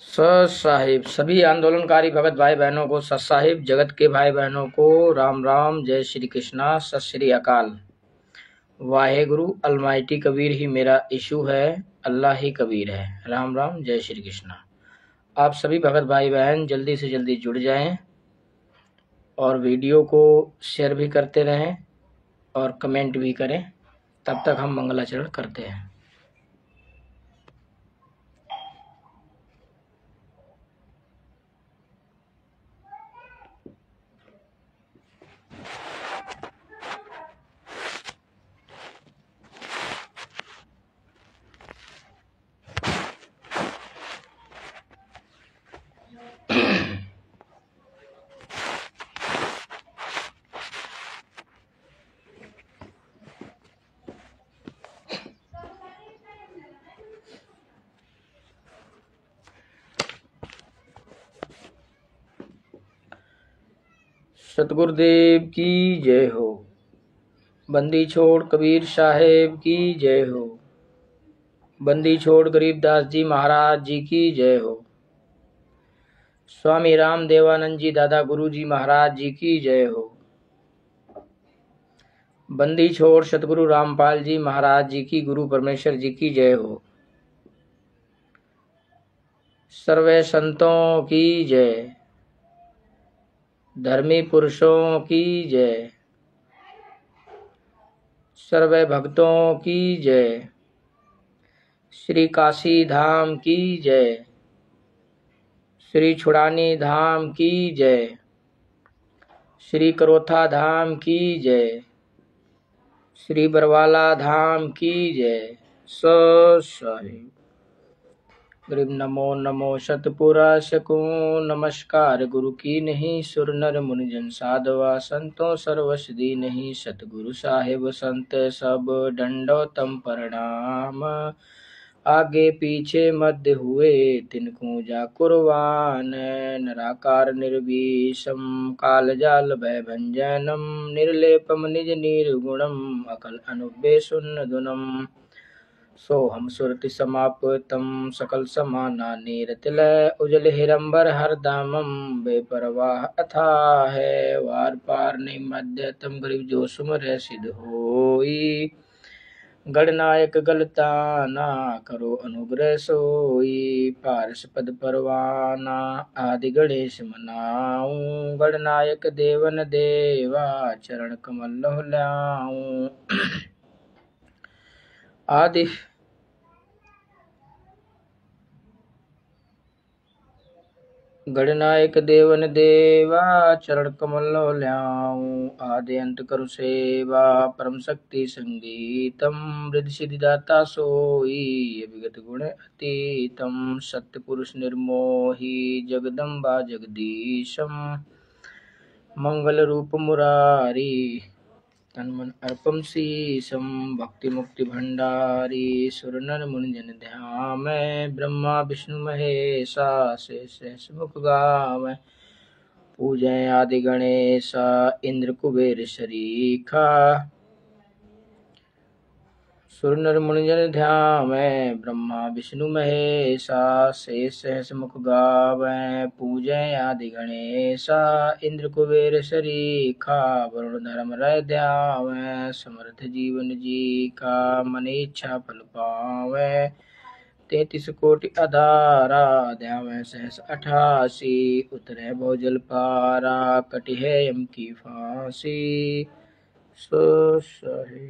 सत साहिब सभी आंदोलनकारी भगत भाई बहनों को, सत साहिब जगत के भाई बहनों को राम राम, जय श्री कृष्णा, सत श्री अकाल। वाहेगुरु अलमाइटी कबीर ही मेरा इशू है, अल्लाह ही कबीर है। राम राम, जय श्री कृष्णा। आप सभी भगत भाई बहन जल्दी से जल्दी जुड़ जाएं और वीडियो को शेयर भी करते रहें और कमेंट भी करें। तब तक हम मंगलाचरण करते हैं। सतगुरुदेव की जय हो। बंदी छोड़ कबीर साहेब की जय हो। बंदी छोड़ गरीबदास जी महाराज जी की जय हो। स्वामी राम देवानंद जी दादा गुरु जी महाराज जी की जय हो। बंदी छोड़ सतगुरु रामपाल जी महाराज जी की, गुरु परमेश्वर जी की जय हो। सर्वे संतों की जय, धर्मी पुरुषों की जय, सर्वे भक्तों की जय, श्री काशी धाम की जय, श्री छुड़ानी धाम की जय, श्री करोथा धाम की जय, श्री बरवाला धाम की जय। साहिब गरीब नमो नमो सतपुरुष को नमस्कार, गुरु की नहीं सुर नर मुनिजन साधवा, संतों सर्वसदी नहीं सतगुरु साहिब संत सब दंडोतम प्रणाम। आगे पीछे मध्य हुए तिनको जा कुर्बान, निराकार निर्विषम काल जाल भय भंजनम, निर्लेपम निज निर्गुणम अकल अनुबे सुन्न दुनम। सोहम सुरति समापतम सकल समाना नीरतिलय, उजल हिरंबर हरदमम बेपरवाह अथा है, वार पार नहीं मध्यतम गरीब जो सुमर सिद्ध होई, गणनायक गलताना करो अनुग्रह सोई, पारस पद परवाना आदि गणेश मनाऊं, गणनायक देवन देवा चरण कमल लहलाऊं। आदि गणनायक देवन देवा चरण कमल ल्याऊं, आदि अंत करु सेवा परम शक्ति संगीतम, रिद्धि सिद्धि दाता सोई अभिगत गुण अतीतम, सत्य पुरुष निर्मोही जगदम्बा जगदीशम, मंगल रूप मुरारी तन मन अर्पम शीशम, भक्ति मुक्ति भंडारी सुर नर मुनि जन ध्यान, ब्रह्मा विष्णु महेशा शेष मुख गावै, पूजय आदि गणेश इंद्र कुबेर शरीखा, सुर नर मुनि जन ध्यान, ब्रह्मा विष्णु महेशा शेष सहस मुख गावै, पूजय आदि गणेशा इंद्र कुबेर शरीखा, वरुण धर्म रय ध्यावै, समर्थ जीवन जी का मन इच्छा फल पावै, 33 कोटि अधारा ध्यावै सहस 88, उतरै भोजल पारा कटि है यम की फांसी। सो सही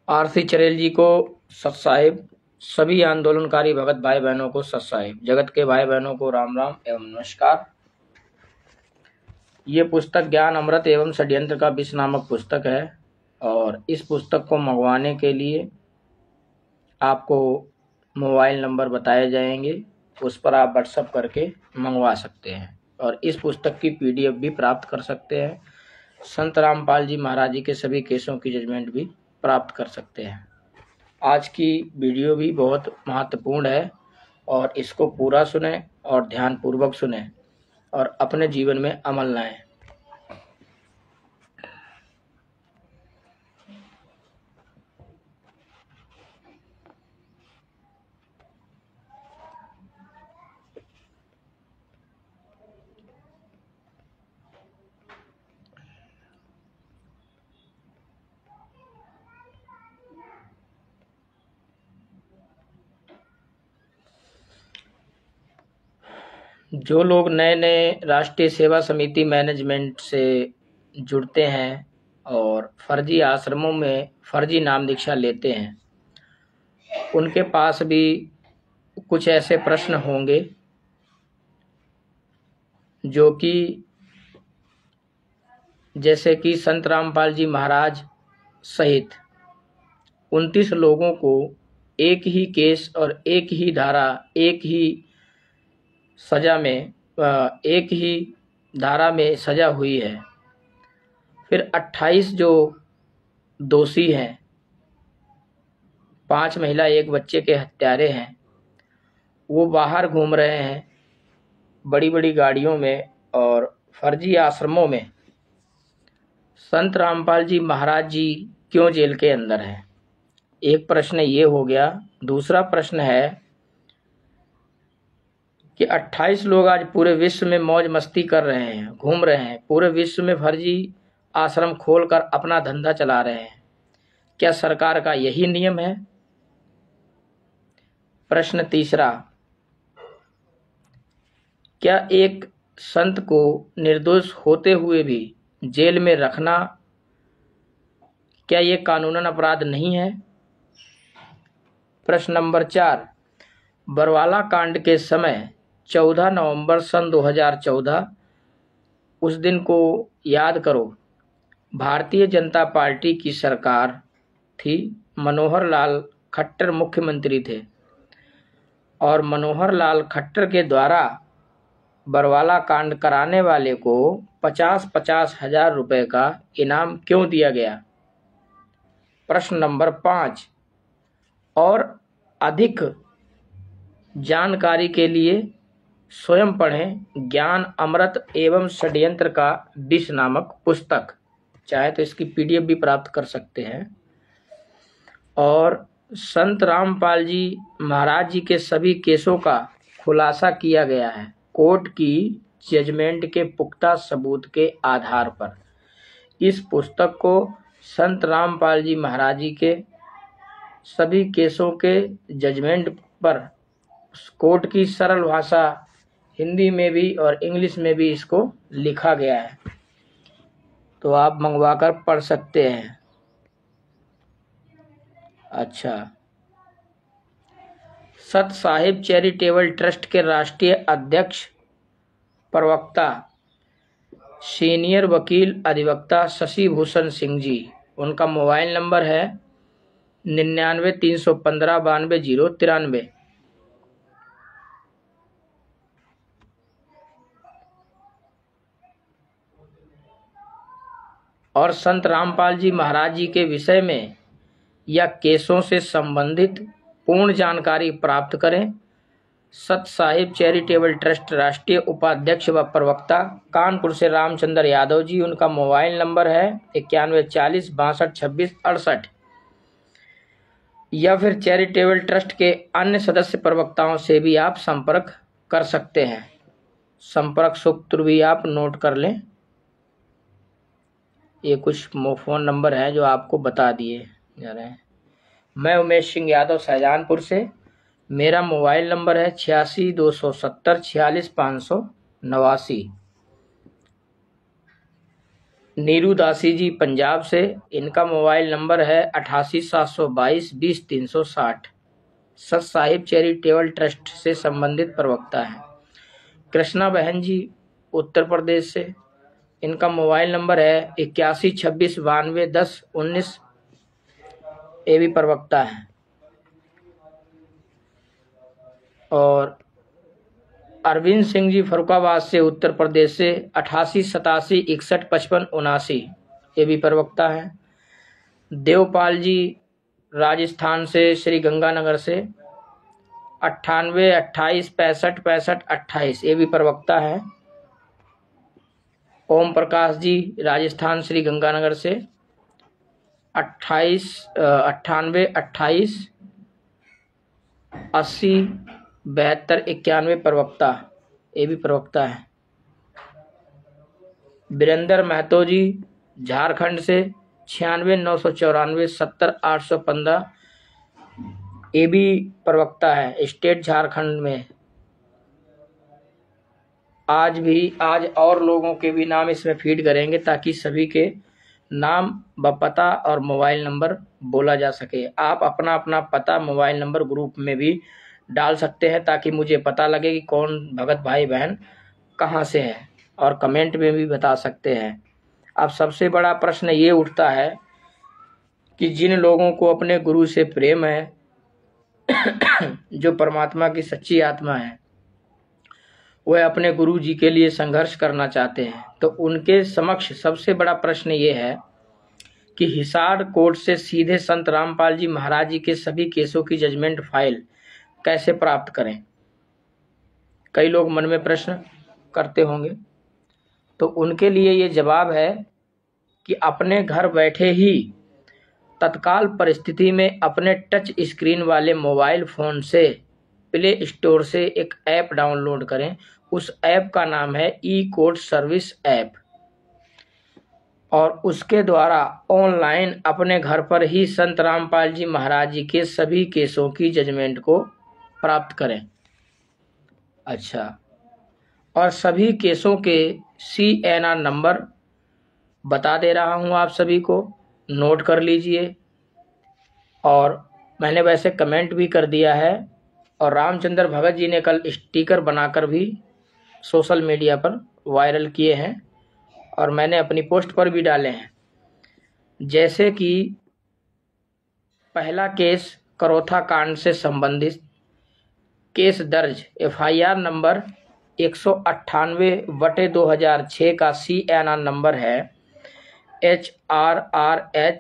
आरसी चरेल जी को सत साहिब, सभी आंदोलनकारी भगत भाई बहनों को सत साहिब, जगत के भाई बहनों को राम राम एवं नमस्कार। ये पुस्तक ज्ञान अमृत एवं षड्यंत्र का विष नामक पुस्तक है और इस पुस्तक को मंगवाने के लिए आपको मोबाइल नंबर बताए जाएंगे, उस पर आप व्हाट्सएप करके मंगवा सकते हैं और इस पुस्तक की पीडीएफ भी प्राप्त कर सकते हैं। संत रामपाल जी महाराज जी के सभी केसों की जजमेंट भी प्राप्त कर सकते हैं। आज की वीडियो भी बहुत महत्वपूर्ण है और इसको पूरा सुने और ध्यानपूर्वक सुने और अपने जीवन में अमल लाएं। जो लोग नए नए राष्ट्रीय सेवा समिति मैनेजमेंट से जुड़ते हैं और फर्जी आश्रमों में फर्जी नाम दीक्षा लेते हैं, उनके पास भी कुछ ऐसे प्रश्न होंगे जो कि जैसे कि संत रामपाल जी महाराज सहित 29 लोगों को एक ही केस और एक ही धारा, एक ही सजा में, एक ही धारा में सजा हुई है। फिर 28 जो दोषी हैं, 5 महिला 1 बच्चे के हत्यारे हैं, वो बाहर घूम रहे हैं बड़ी बड़ी गाड़ियों में और फर्जी आश्रमों में। संत रामपाल जी महाराज जी क्यों जेल के अंदर हैं? एक प्रश्न ये हो गया। दूसरा प्रश्न है कि 28 लोग आज पूरे विश्व में मौज मस्ती कर रहे हैं, घूम रहे हैं, पूरे विश्व में फर्जी आश्रम खोलकर अपना धंधा चला रहे हैं। क्या सरकार का यही नियम है? प्रश्न तीसरा, क्या एक संत को निर्दोष होते हुए भी जेल में रखना, क्या ये कानूनन अपराध नहीं है? प्रश्न नंबर 4, बरवाला कांड के समय 14 नवंबर सन 2014, उस दिन को याद करो। भारतीय जनता पार्टी की सरकार थी, मनोहर लाल खट्टर मुख्यमंत्री थे और मनोहर लाल खट्टर के द्वारा बरवाला कांड कराने वाले को 50-50 हजार रुपए का इनाम क्यों दिया गया? प्रश्न नंबर 5, और अधिक जानकारी के लिए स्वयं पढ़ें ज्ञान अमृत एवं षड्यंत्र का विष नामक पुस्तक। चाहे तो इसकी पीडीएफ भी प्राप्त कर सकते हैं। और संत रामपाल जी महाराज जी के सभी केसों का खुलासा किया गया है कोर्ट की जजमेंट के पुख्ता सबूत के आधार पर। इस पुस्तक को संत रामपाल जी महाराज जी के सभी केसों के जजमेंट पर कोर्ट की सरल भाषा हिंदी में भी और इंग्लिश में भी इसको लिखा गया है, तो आप मंगवाकर पढ़ सकते हैं। अच्छा, सत साहिब चैरिटेबल ट्रस्ट के राष्ट्रीय अध्यक्ष प्रवक्ता सीनियर वकील अधिवक्ता शशि भूषण सिंह जी, उनका मोबाइल नंबर है 99-315-92-093। और संत रामपाल जी महाराज जी के विषय में या केसों से संबंधित पूर्ण जानकारी प्राप्त करें। सत साहिब चैरिटेबल ट्रस्ट राष्ट्रीय उपाध्यक्ष व प्रवक्ता कानपुर से रामचंद्र यादव जी, उनका मोबाइल नंबर है 9140-622668। या फिर चैरिटेबल ट्रस्ट के अन्य सदस्य प्रवक्ताओं से भी आप संपर्क कर सकते हैं। संपर्क सूत्र भी आप नोट कर लें। ये कुछ फ़ोन नंबर है जो आपको बता दिए जा रहे हैं। मैं उमेश सिंह यादव शाहजहानपुर से, मेरा मोबाइल नंबर है 86-270-46-589। नीरू दासी जी पंजाब से, इनका मोबाइल नंबर है 88,722,20,360। सत साहिब चैरिटेबल ट्रस्ट से संबंधित प्रवक्ता है। कृष्णा बहन जी उत्तर प्रदेश से, इनका मोबाइल नंबर है 8126921019, ये भी प्रवक्ता है। और अरविंद सिंह जी फरुखाबाद से उत्तर प्रदेश से 8887615579, ये भी प्रवक्ता है। देवपाल जी राजस्थान से श्री गंगानगर से 9828656528, ये भी प्रवक्ता है। ओम प्रकाश जी राजस्थान श्री गंगानगर से 9828807291 प्रवक्ता, ये भी प्रवक्ता है। वीरेंद्र महतो जी झारखंड से 96,994,70,815, ये भी प्रवक्ता है स्टेट झारखंड में। आज और लोगों के भी नाम इसमें फीड करेंगे ताकि सभी के नाम व पता और मोबाइल नंबर बोला जा सके। आप अपना अपना पता मोबाइल नंबर ग्रुप में भी डाल सकते हैं ताकि मुझे पता लगे कि कौन भगत भाई बहन कहाँ से है, और कमेंट में भी बता सकते हैं। अब सबसे बड़ा प्रश्न ये उठता है कि जिन लोगों को अपने गुरु से प्रेम है जो परमात्मा की सच्ची आत्मा है, वह अपने गुरु जी के लिए संघर्ष करना चाहते हैं, तो उनके समक्ष सबसे बड़ा प्रश्न ये है कि हिसार कोर्ट से सीधे संत रामपाल जी महाराज जी के सभी केसों की जजमेंट फाइल कैसे प्राप्त करें। कई लोग मन में प्रश्न करते होंगे, तो उनके लिए ये जवाब है कि अपने घर बैठे ही तत्काल परिस्थिति में अपने टच स्क्रीन वाले मोबाइल फोन से प्ले स्टोर से एक ऐप डाउनलोड करें। उस ऐप का नाम है ई कोर्ट सर्विस ऐप, और उसके द्वारा ऑनलाइन अपने घर पर ही संत रामपाल जी महाराज जी के सभी केसों की जजमेंट को प्राप्त करें। अच्छा, और सभी केसों के CNR नंबर बता दे रहा हूं, आप सभी को नोट कर लीजिए। और मैंने वैसे कमेंट भी कर दिया है, और रामचंद्र भगत जी ने कल स्टिकर बनाकर भी सोशल मीडिया पर वायरल किए हैं, और मैंने अपनी पोस्ट पर भी डाले हैं। जैसे कि पहला केस करोथा कांड से संबंधित केस दर्ज FIR नंबर 198/2006 का CNR नंबर है HRRHO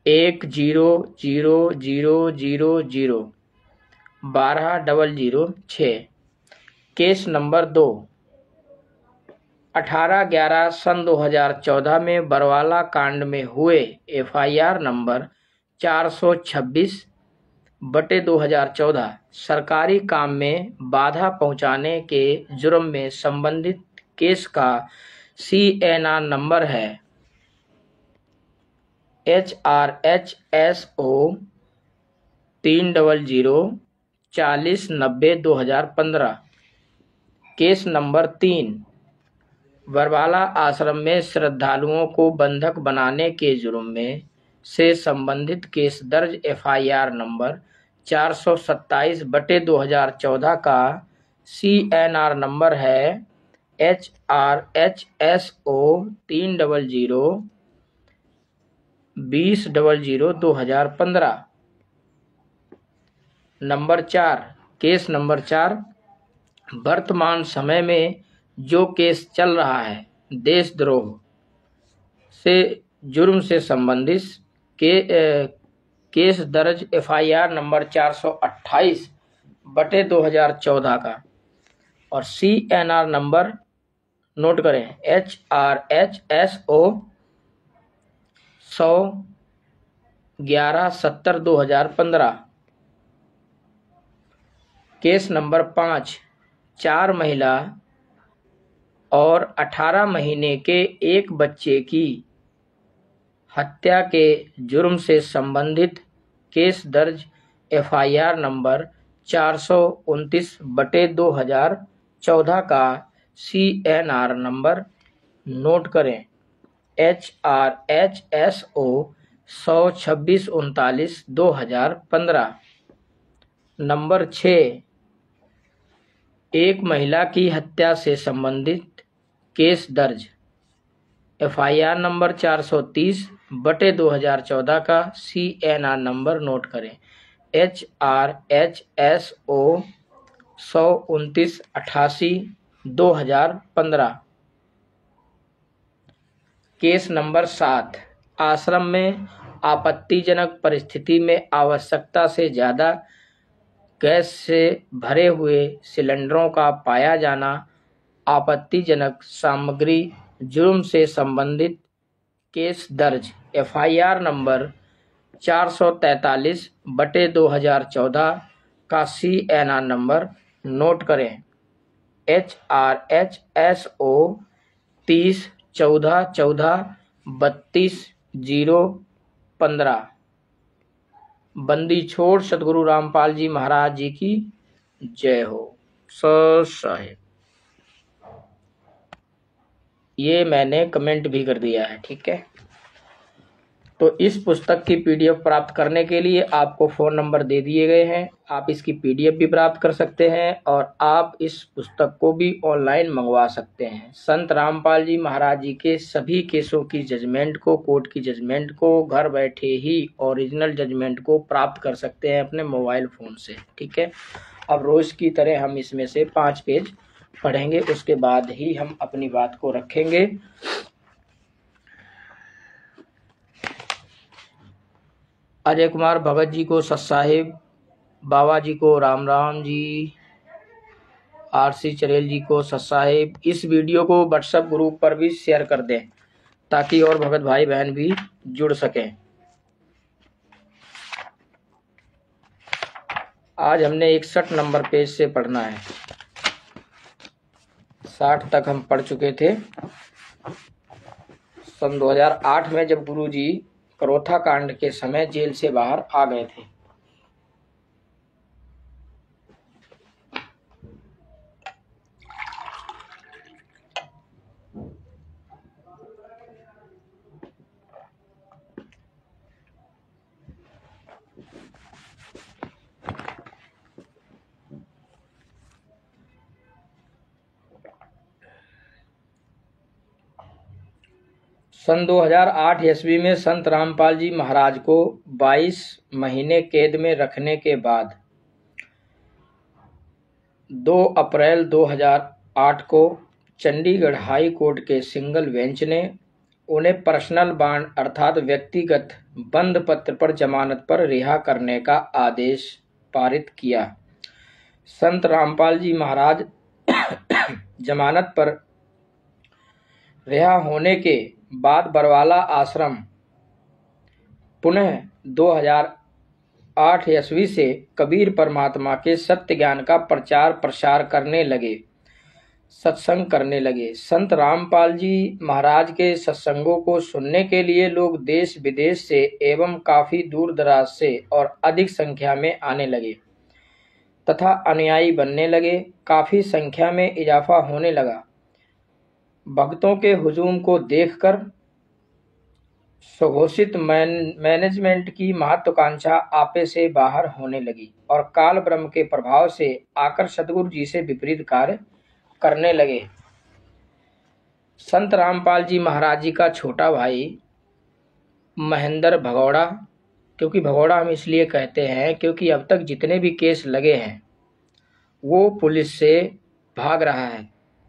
100000120006। केस नंबर 2 18/11 सन 2014 में बरवाला कांड में हुए FIR नंबर 426/2014 सरकारी काम में बाधा पहुंचाने के जुर्म में संबंधित केस का CNR नंबर है HRHSO 3004090/2015। केस नंबर 3 बरवाला आश्रम में श्रद्धालुओं को बंधक बनाने के जुर्म में से संबंधित केस दर्ज FIR नंबर 427/2014 का CNR नंबर है HRHSO 3002000/2015। नंबर 4 केस नंबर 4 वर्तमान समय में जो केस चल रहा है देशद्रोह से जुर्म से संबंधित केस दर्ज FIR नंबर 428/2014 का, और CNR नंबर नोट करें HRHSO 1001170/2015। केस नंबर 5 4 महिला और 18 महीने के एक बच्चे की हत्या के जुर्म से संबंधित केस दर्ज FIR नंबर 429/2014 का CNR नंबर नोट करें HRHSO 126/39/2015। नंबर 6, एक महिला की हत्या से संबंधित केस दर्ज, FIR नंबर 430/2014 का CNR नंबर नोट करें HRHSO 129/88/2015। केस नंबर 7, आश्रम में आपत्तिजनक परिस्थिति में आवश्यकता से ज़्यादा गैस से भरे हुए सिलेंडरों का पाया जाना, आपत्तिजनक सामग्री जुर्म से संबंधित केस दर्ज, FIR नंबर 443/2014 का CNR नंबर नोट करें HRHSO 30/14/14/32/015। बंदी छोड़ सदगुरु रामपाल जी महाराज जी की जय हो। साहेब, ये मैंने कमेंट भी कर दिया है, ठीक है। तो इस पुस्तक की PDF प्राप्त करने के लिए आपको फ़ोन नंबर दे दिए गए हैं। आप इसकी PDF भी प्राप्त कर सकते हैं और आप इस पुस्तक को भी ऑनलाइन मंगवा सकते हैं। संत रामपाल जी महाराज जी के सभी केसों की जजमेंट को, कोर्ट की जजमेंट को घर बैठे ही ओरिजिनल जजमेंट को प्राप्त कर सकते हैं अपने मोबाइल फ़ोन से, ठीक है। अब रोज़ की तरह हम इसमें से 5 पेज पढ़ेंगे, उसके बाद ही हम अपनी बात को रखेंगे। अजय कुमार भगत जी को सत साहिब, बाबा जी को राम राम जी, RC चरेल जी को सत साहिब। इस वीडियो को व्हाट्सएप ग्रुप पर भी शेयर कर दें ताकि और भगत भाई बहन भी जुड़ सकें। आज हमने 61 नंबर पेज से पढ़ना है। 60 तक हम पढ़ चुके थे। सन 2008 में जब गुरुजी करोथा कांड के समय जेल से बाहर आ गए थे। सन 2008 ईस्वी में संत रामपाल जी महाराज को 22 महीने कैद में रखने के बाद 2 अप्रैल 2008 को चंडीगढ़ हाई कोर्ट के सिंगल बेंच ने उन्हें पर्सनल बॉन्ड अर्थात व्यक्तिगत बंद पत्र पर जमानत पर रिहा करने का आदेश पारित किया। संत रामपाल जी महाराज जमानत पर रिहा होने के बाद बरवाला आश्रम पुनः 2008 ईस्वी से कबीर परमात्मा के सत्य ज्ञान का प्रचार प्रसार करने लगे, सत्संग करने लगे। संत रामपाल जी महाराज के सत्संगों को सुनने के लिए लोग देश विदेश से एवं काफी दूर दराज से और अधिक संख्या में आने लगे तथा अनुयायी बनने लगे। काफी संख्या में इजाफा होने लगा। भक्तों के हुजूम को देखकर सुघोषित मैनेजमेंट की महत्वाकांक्षा आपे से बाहर होने लगी और काल ब्रह्म के प्रभाव से आकर सदगुरु जी से विपरीत कार्य करने लगे। संत रामपाल जी महाराज जी का छोटा भाई महेंद्र भगौड़ा, क्योंकि भगौड़ा हम इसलिए कहते हैं क्योंकि अब तक जितने भी केस लगे हैं वो पुलिस से भाग रहा है,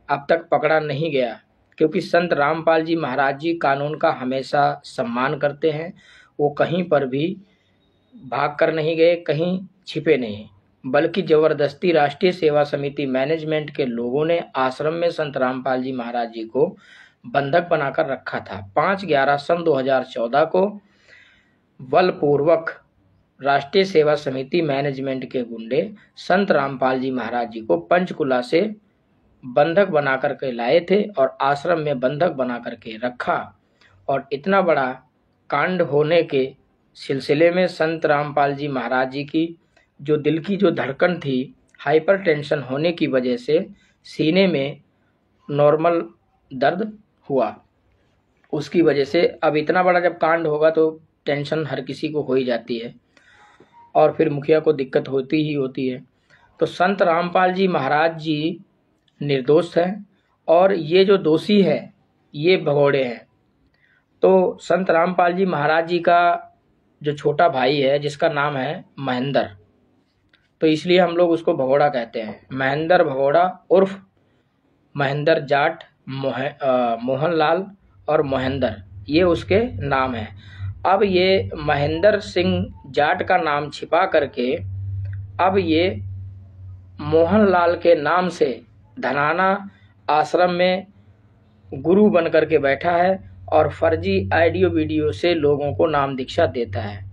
अब तक पकड़ा नहीं गया। क्योंकि संत रामपाल जी महाराज जी कानून का हमेशा सम्मान करते हैं। वो कहीं पर भी भाग कर नहीं गए, कहीं छिपे नहीं, बल्कि जबरदस्ती राष्ट्रीय सेवा समिति मैनेजमेंट के लोगों ने आश्रम में संत रामपाल जी महाराज जी को बंधक बनाकर रखा था। 5/11 सन 2014 को बलपूर्वक राष्ट्रीय सेवा समिति मैनेजमेंट के गुंडे संत रामपाल जी महाराज जी को पंचकुला से बंधक बना करके लाए थे और आश्रम में बंधक बना करके रखा। और इतना बड़ा कांड होने के सिलसिले में संत रामपाल जी महाराज जी की जो दिल की जो धड़कन थी, हाइपरटेंशन होने की वजह से सीने में नॉर्मल दर्द हुआ। उसकी वजह से अब इतना बड़ा जब कांड होगा तो टेंशन हर किसी को हो ही जाती है और फिर मुखिया को दिक्कत होती ही होती है। तो संत रामपाल जी महाराज जी निर्दोष हैं और ये जो दोषी है ये भगोड़े हैं। तो संत रामपाल जी महाराज जी का जो छोटा भाई है जिसका नाम है महेंद्र, तो इसलिए हम लोग उसको भगोड़ा कहते हैं। महेंद्र भगोड़ा उर्फ महेंद्र जाट, मोहनलाल और महेंद्र, ये उसके नाम है। अब ये महेंद्र सिंह जाट का नाम छिपा करके अब ये मोहनलाल के नाम से धनाना आश्रम में गुरु बन करके बैठा है और फर्जी ऑडियो वीडियो से लोगों को नाम दीक्षा देता है।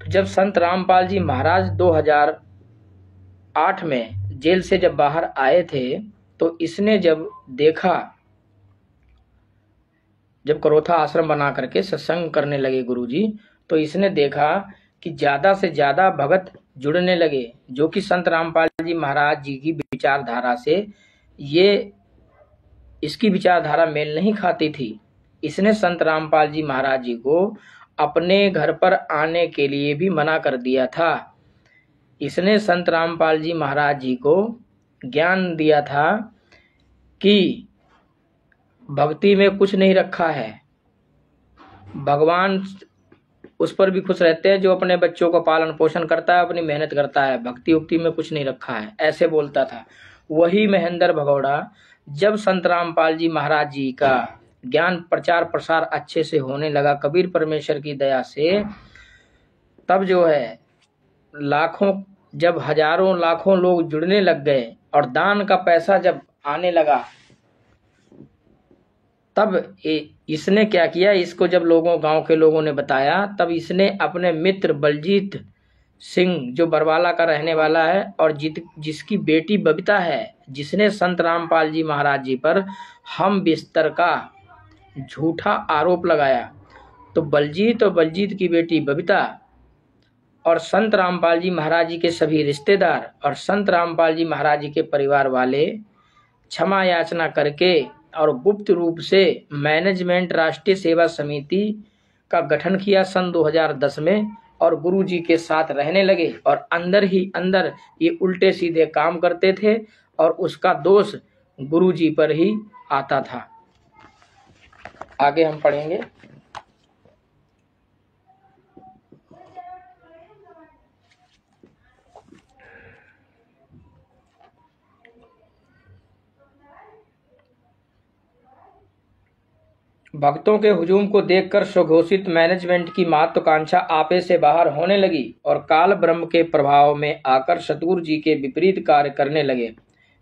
जब संत रामपाल जी महाराज 2008 में जेल से जब बाहर आए थे तो इसने जब देखा, जब करोथा आश्रम बना करके सत्संग करने लगे गुरुजी, तो इसने देखा कि ज्यादा से ज्यादा भगत जुड़ने लगे जो कि संत रामपाल जी महाराज जी की विचारधारा से ये इसकी विचारधारा मेल नहीं खाती थी। इसने संत रामपाल जी महाराज जी को अपने घर पर आने के लिए भी मना कर दिया था। इसने संत रामपाल जी महाराज जी को ज्ञान दिया था कि भक्ति में कुछ नहीं रखा है, भगवान उस पर भी खुश रहते हैं जो अपने बच्चों को पालन पोषण करता है, अपनी मेहनत करता है, भक्ति उक्ति में कुछ नहीं रखा है, ऐसे बोलता था। वही महेंद्र भगोड़ा जब संत रामपाल जी महाराज जी का ज्ञान प्रचार प्रसार अच्छे से होने लगा कबीर परमेश्वर की दया से, तब जो है लाखों, जब हजारों लाखों लोग जुड़ने लग गए और दान का पैसा जब आने लगा, तब इसने क्या किया, इसको जब गांव के लोगों ने बताया, तब इसने अपने मित्र बलजीत सिंह जो बरवाला का रहने वाला है और जिसकी बेटी बबीता है, जिसने संत रामपाल जी महाराज जी पर हम बिस्तर का झूठा आरोप लगाया, तो बलजीत और बलजीत की बेटी बबीता और संत रामपाल जी महाराज जी के सभी रिश्तेदार और संत रामपाल जी महाराज जी के परिवार वाले क्षमा याचना करके और गुप्त रूप से मैनेजमेंट राष्ट्रीय सेवा समिति का गठन किया सन 2010 में और गुरु जी के साथ रहने लगे और अंदर ही अंदर ये उल्टे सीधे काम करते थे और उसका दोष गुरु जी पर ही आता था। आगे हम पढ़ेंगे। भक्तों के हुजूम को देखकर स्वघोषित मैनेजमेंट की महत्वाकांक्षा आपे से बाहर होने लगी और काल ब्रह्म के प्रभाव में आकर सतगुरु जी के विपरीत कार्य करने लगे।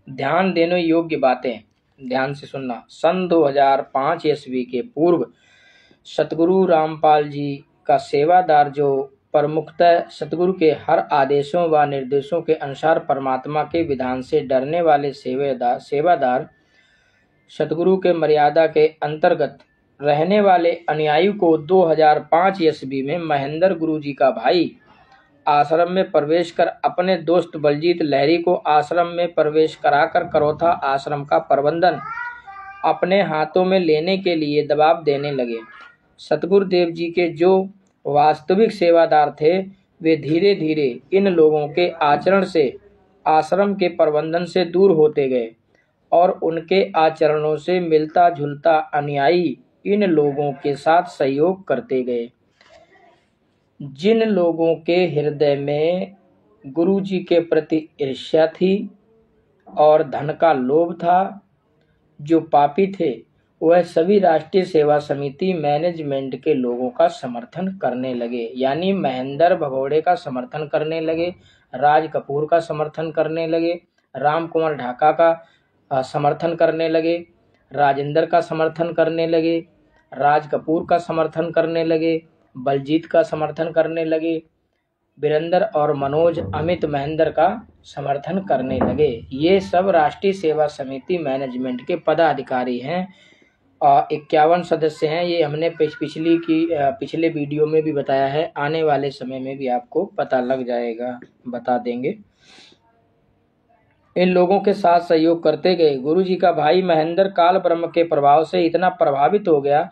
ध्यान देने योग्य बातें, ध्यान से सुनना। सन 2005 ईस्वी के पूर्व सतगुरु रामपाल जी का सेवादार जो प्रमुखतः सतगुरु के हर आदेशों व निर्देशों के अनुसार परमात्मा के विधान से डरने वाले सेवादार सतगुरु के मर्यादा के अंतर्गत रहने वाले अनुयायी को 2005 ईस्वी में महेंद्र गुरु जी का भाई आश्रम में प्रवेश कर अपने दोस्त बलजीत लहरी को आश्रम में प्रवेश कराकर करोथा आश्रम का प्रबंधन अपने हाथों में लेने के लिए दबाव देने लगे। सतगुरु देव जी के जो वास्तविक सेवादार थे वे धीरे धीरे इन लोगों के आचरण से आश्रम के प्रबंधन से दूर होते गए और उनके आचरणों से मिलता जुलता अनुयायी इन लोगों के साथ सहयोग करते गए। जिन लोगों के हृदय में गुरु जी के प्रति ईर्ष्या थी और धन का लोभ था, जो पापी थे, वह सभी राष्ट्रीय सेवा समिति मैनेजमेंट के लोगों का समर्थन करने लगे। यानी महेंद्र भगोड़े का समर्थन करने लगे, राज कपूर का समर्थन करने लगे, राम कुमार ढाका का समर्थन करने लगे, राजेंद्र का समर्थन करने लगे, राज कपूर का समर्थन करने लगे, बलजीत का समर्थन करने लगे, वीरेंद्र और मनोज अमित महेंद्र का समर्थन करने लगे। ये सब राष्ट्रीय सेवा समिति मैनेजमेंट के पदाधिकारी हैं और 51 सदस्य हैं। ये हमने पिछले वीडियो में भी बताया है, आने वाले समय में भी आपको पता लग जाएगा, बता देंगे। इन लोगों के साथ सहयोग करते गए। गुरुजी का भाई महेंद्र काल ब्रह्म के प्रभाव से इतना प्रभावित हो गया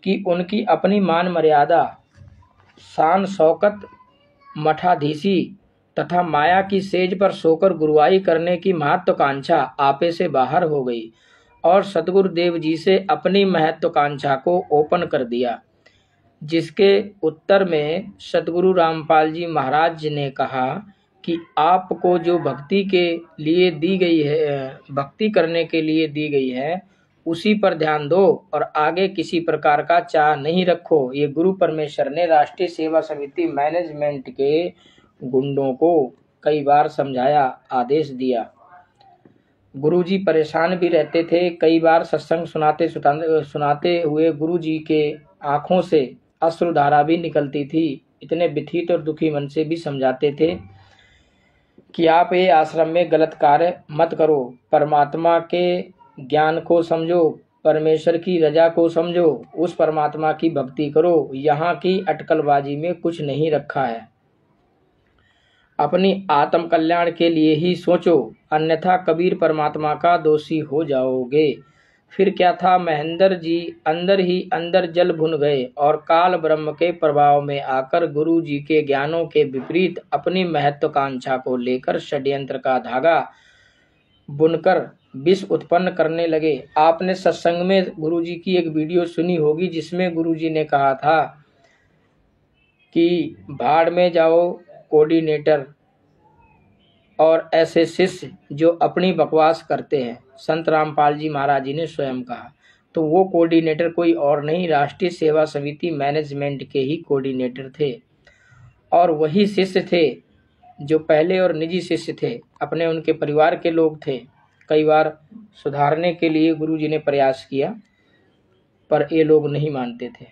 कि उनकी अपनी मान मर्यादा, शान शौकत, मठाधीशी तथा माया की सेज पर सोकर गुरुआई करने की महत्वाकांक्षा आपे से बाहर हो गई और सतगुरुदेव जी से अपनी महत्वाकांक्षा को ओपन कर दिया, जिसके उत्तर में सतगुरु रामपाल जी महाराज जी ने कहा कि आपको जो भक्ति के लिए दी गई है, भक्ति करने के लिए दी गई है, उसी पर ध्यान दो और आगे किसी प्रकार का चाह नहीं रखो। ये गुरु परमेश्वर ने राष्ट्रीय सेवा समिति मैनेजमेंट के गुंडों को कई बार समझाया, आदेश दिया। गुरुजी परेशान भी रहते थे। कई बार सत्संग सुनाते हुए गुरुजी के आंखों से अश्रुधारा भी निकलती थी। इतने व्यथित और दुखी मन से भी समझाते थे कि आप ये आश्रम में गलत कार्य मत करो, परमात्मा के ज्ञान को समझो, परमेश्वर की रजा को समझो, उस परमात्मा की भक्ति करो, यहाँ की अटकलबाजी में कुछ नहीं रखा है, अपनी आत्म कल्याण के लिए ही सोचो, अन्यथा कबीर परमात्मा का दोषी हो जाओगे। फिर क्या था, महेंद्र जी अंदर ही अंदर जल भुन गए और काल ब्रह्म के प्रभाव में आकर गुरु जी के ज्ञानों के विपरीत अपनी महत्वाकांक्षा को लेकर षड्यंत्र का धागा बुनकर विष उत्पन्न करने लगे। आपने सत्संग में गुरु जी की एक वीडियो सुनी होगी जिसमें गुरु जी ने कहा था कि भाड़ में जाओ कोऑर्डिनेटर और ऐसे शिष्य जो अपनी बकवास करते हैं, संत रामपाल जी महाराज जी ने स्वयं कहा। तो वो कोऑर्डिनेटर कोई और नहीं, राष्ट्रीय सेवा समिति मैनेजमेंट के ही कोऑर्डिनेटर थे और वही शिष्य थे जो पहले और निजी शिष्य थे, अपने उनके परिवार के लोग थे। कई बार सुधारने के लिए गुरुजी ने प्रयास किया पर ये लोग नहीं मानते थे।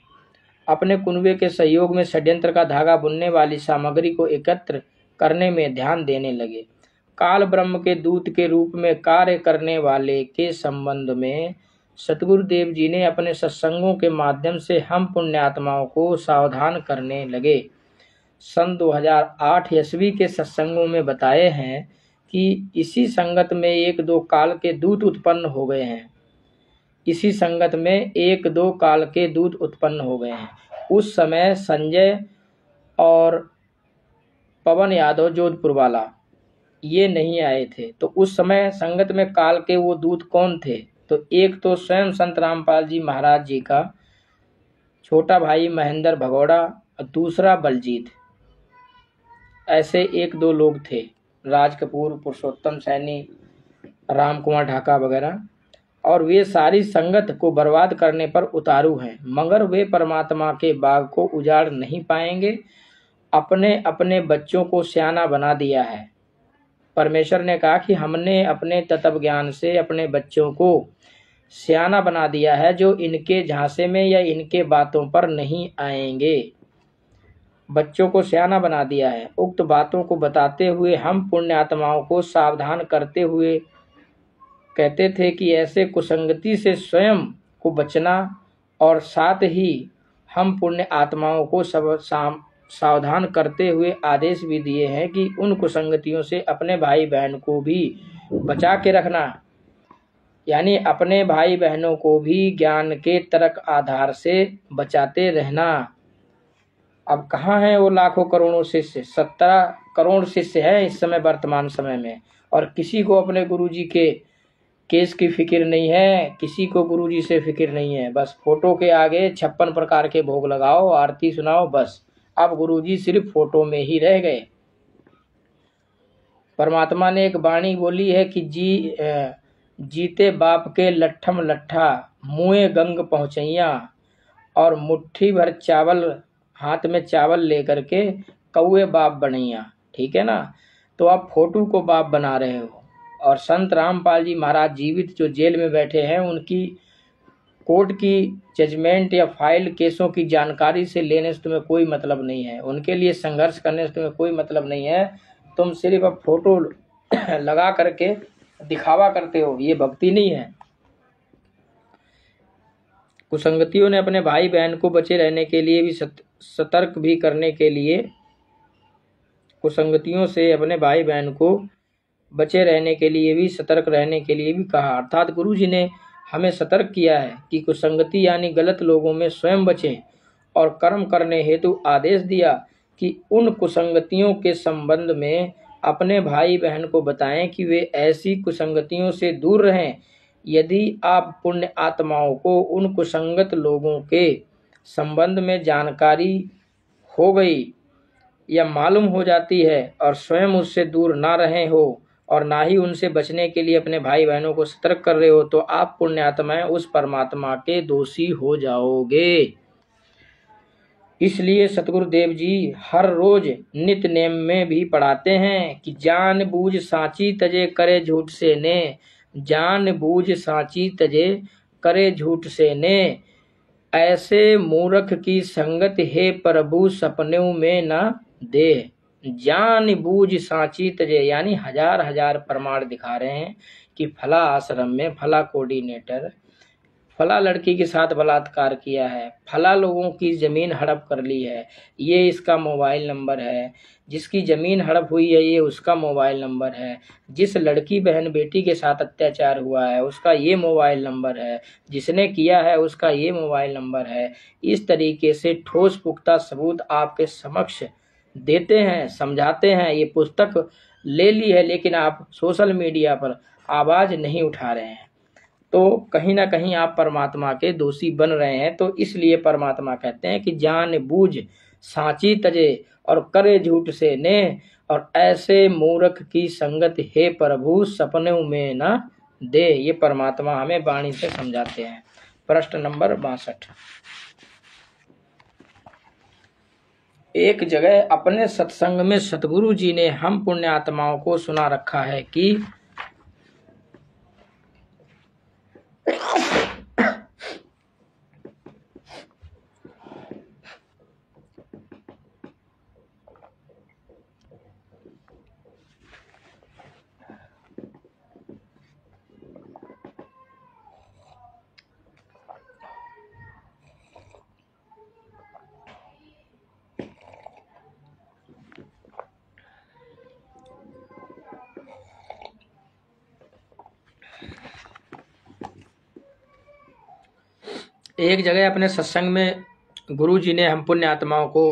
अपने कुनबे के सहयोग में षड्यंत्र का धागा बुनने वाली सामग्री को एकत्र करने में ध्यान देने लगे। काल ब्रह्म के दूत के रूप में कार्य करने वाले के संबंध में सतगुरुदेव जी ने अपने सत्संगों के माध्यम से हम पुण्यात्माओं को सावधान करने लगे। सन 2008 ईस्वी के सत्संगों में बताए हैं कि इसी संगत में एक दो काल के दूत उत्पन्न हो गए हैं। इसी संगत में एक दो काल के दूत उत्पन्न हो गए हैं। उस समय संजय और पवन यादव जोधपुर वाला ये नहीं आए थे। तो उस समय संगत में काल के वो दूत कौन थे? तो एक तो स्वयं संत रामपाल जी महाराज जी का छोटा भाई महेंद्र भगौड़ा और दूसरा बलजीत, ऐसे एक दो लोग थे, राज कपूर, पुरुषोत्तम सैनी, राम कुमार ढाका वगैरह। और वे सारी संगत को बर्बाद करने पर उतारू हैं, मगर वे परमात्मा के बाग को उजाड़ नहीं पाएंगे। अपने अपने बच्चों को सियाना बना दिया है। परमेश्वर ने कहा कि हमने अपने तत्व ज्ञान से अपने बच्चों को सियाना बना दिया है, जो इनके झांसे में या इनके बातों पर नहीं आएंगे। बच्चों को सियाना बना दिया है। उक्त बातों को बताते हुए हम पुण्यात्माओं को सावधान करते हुए कहते थे कि ऐसे कुसंगति से स्वयं को बचना, और साथ ही हम पुण्य आत्माओं को सावधान करते हुए आदेश भी दिए हैं कि उन कुसंगतियों से अपने भाई बहन को भी बचा के रखना, यानी अपने भाई बहनों को भी ज्ञान के तर्क आधार से बचाते रहना। अब कहाँ हैं वो लाखों करोड़ों शिष्य? 17 करोड़ शिष्य हैं इस समय वर्तमान समय में, और किसी को अपने गुरुजी के केस की फिक्र नहीं है, किसी को गुरुजी से फिक्र नहीं है। बस फोटो के आगे 56 प्रकार के भोग लगाओ, आरती सुनाओ, बस। अब गुरुजी सिर्फ फोटो में ही रह गए। परमात्मा ने एक वाणी बोली है कि जीते बाप के लट्ठम लट्ठा, मुँहे गंग पहुँचैया, और मुट्ठी भर चावल, हाथ में चावल लेकर के कौए बाप बनैया। ठीक है ना? तो आप फोटो को बाप बना रहे हो। और संत रामपाल जी महाराज जीवित जो जेल में बैठे हैं, उनकी कोर्ट की जजमेंट या फाइल केसों की जानकारी से लेने से तुम्हें कोई मतलब नहीं है, उनके लिए संघर्ष करने से तुम्हें कोई मतलब नहीं है। तुम सिर्फ अब फोटो लगा करके दिखावा करते हो, ये भक्ति नहीं है। कुसंगतियों ने अपने भाई बहन को बचे रहने के लिए भी सतर्क भी करने के लिए कुसंगतियों से अपने भाई बहन को बचे रहने के लिए भी, सतर्क रहने के लिए भी कहा। अर्थात गुरु जी ने हमें सतर्क किया है कि कुसंगति यानी गलत लोगों में स्वयं बचें, और कर्म करने हेतु आदेश दिया कि उन कुसंगतियों के संबंध में अपने भाई बहन को बताएं कि वे ऐसी कुसंगतियों से दूर रहें। यदि आप पुण्य आत्माओं को उन कुसंगत लोगों के संबंध में जानकारी हो गई या मालूम हो जाती है और स्वयं उससे दूर ना रहे हो और ना ही उनसे बचने के लिए अपने भाई बहनों को सतर्क कर रहे हो, तो आप पुण्यात्माएं उस परमात्मा के दोषी हो जाओगे। इसलिए सतगुरुदेव जी हर रोज नित्य नेम में भी पढ़ाते हैं कि जान बूझ साची तजे करे झूठ से ने, जान बूझ साची तजे करे झूठ से ने, ऐसे मूर्ख की संगत हे प्रभु सपनों में न दे। जान बूझ साची तजे यानी हजार हजार प्रमाण दिखा रहे हैं कि फला आश्रम में फला कोऑर्डिनेटर फला लड़की के साथ बलात्कार किया है, फला लोगों की ज़मीन हड़प कर ली है, ये इसका मोबाइल नंबर है, जिसकी ज़मीन हड़प हुई है ये उसका मोबाइल नंबर है, जिस लड़की बहन बेटी के साथ अत्याचार हुआ है उसका ये मोबाइल नंबर है, जिसने किया है उसका ये मोबाइल नंबर है। इस तरीके से ठोस पुख्ता सबूत आपके समक्ष देते हैं, समझाते हैं। ये पुस्तक ले ली है लेकिन आप सोशल मीडिया पर आवाज़ नहीं उठा रहे हैं, तो कहीं ना कहीं आप परमात्मा के दोषी बन रहे हैं। तो इसलिए परमात्मा कहते हैं कि जान बूझ साची तजे और करे झूठ से ने, और ऐसे मूर्ख की संगत हे प्रभु सपनों में न दे। ये परमात्मा हमें वाणी से समझाते हैं। प्रश्न नंबर 62। एक जगह अपने सत्संग में सतगुरु जी ने हम पुण्यात्माओं को सुना रखा है कि एक जगह अपने सत्संग में गुरु जी ने हम पुण्य आत्माओं को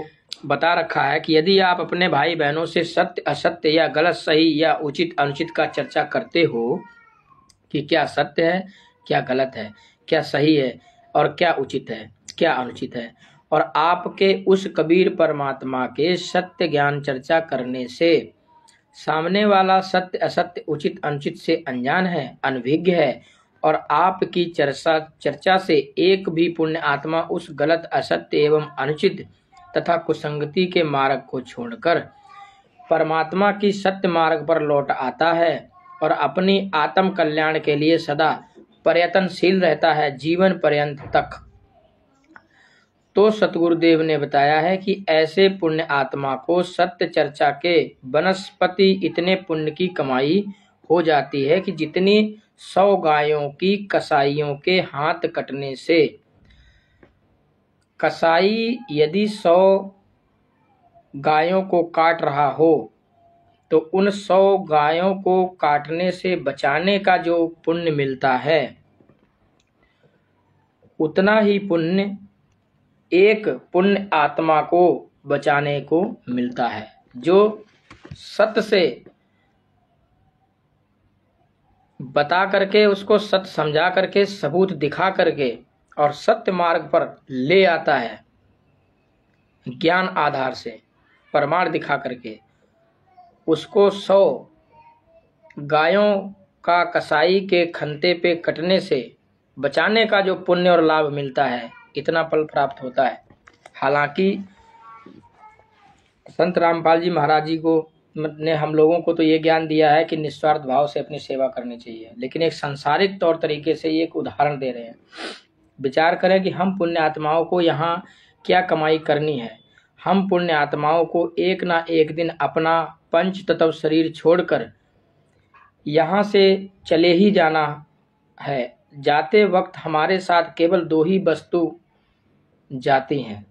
बता रखा है कि यदि आप अपने भाई बहनों से सत्य असत्य या गलत सही या उचित अनुचित का चर्चा करते हो कि क्या सत्य है, क्या गलत है, क्या सही है और क्या उचित है, क्या अनुचित है, और आपके उस कबीर परमात्मा के सत्य ज्ञान चर्चा करने से सामने वाला सत्य असत्य उचित अनुचित से अनजान है, अनभिज्ञ है, और आपकी चर्चा से एक भी पुण्य आत्मा उस गलत असत्य एवं अनुचित तथा कुसंगति के मार्ग को छोड़कर परमात्मा की सत्य मार्ग पर लौट आता है और अपनी आत्म कल्याण के लिए सदा प्रयत्नशील रहता है जीवन पर्यंत तक। तो सतगुरुदेव ने बताया है कि ऐसे पुण्य आत्मा को सत्य चर्चा के वनस्पति इतने पुण्य की कमाई हो जाती है कि जितनी 100 गायों की कसाईयों के हाथ कटने से, कसाई यदि 100 गायों को काट रहा हो तो उन 100 गायों को काटने से बचाने का जो पुण्य मिलता है उतना ही पुण्य एक पुण्य आत्मा को बचाने को मिलता है, जो सत्य से बता करके उसको सत्य समझा करके सबूत दिखा करके और सत्य मार्ग पर ले आता है ज्ञान आधार से प्रमाण दिखा करके। उसको 100 गायों का कसाई के खंते पे कटने से बचाने का जो पुण्य और लाभ मिलता है इतना फल प्राप्त होता है। हालांकि संत रामपाल जी महाराज जी को ने हम लोगों को तो ये ज्ञान दिया है कि निस्वार्थ भाव से अपनी सेवा करनी चाहिए, लेकिन एक सांसारिक तौर तरीके से ये एक उदाहरण दे रहे हैं। विचार करें कि हम पुण्य आत्माओं को यहाँ क्या कमाई करनी है। हम पुण्य आत्माओं को एक ना एक दिन अपना पंच तत्व शरीर छोड़कर यहाँ से चले ही जाना है। जाते वक्त हमारे साथ केवल 2 ही वस्तु जाती हैं,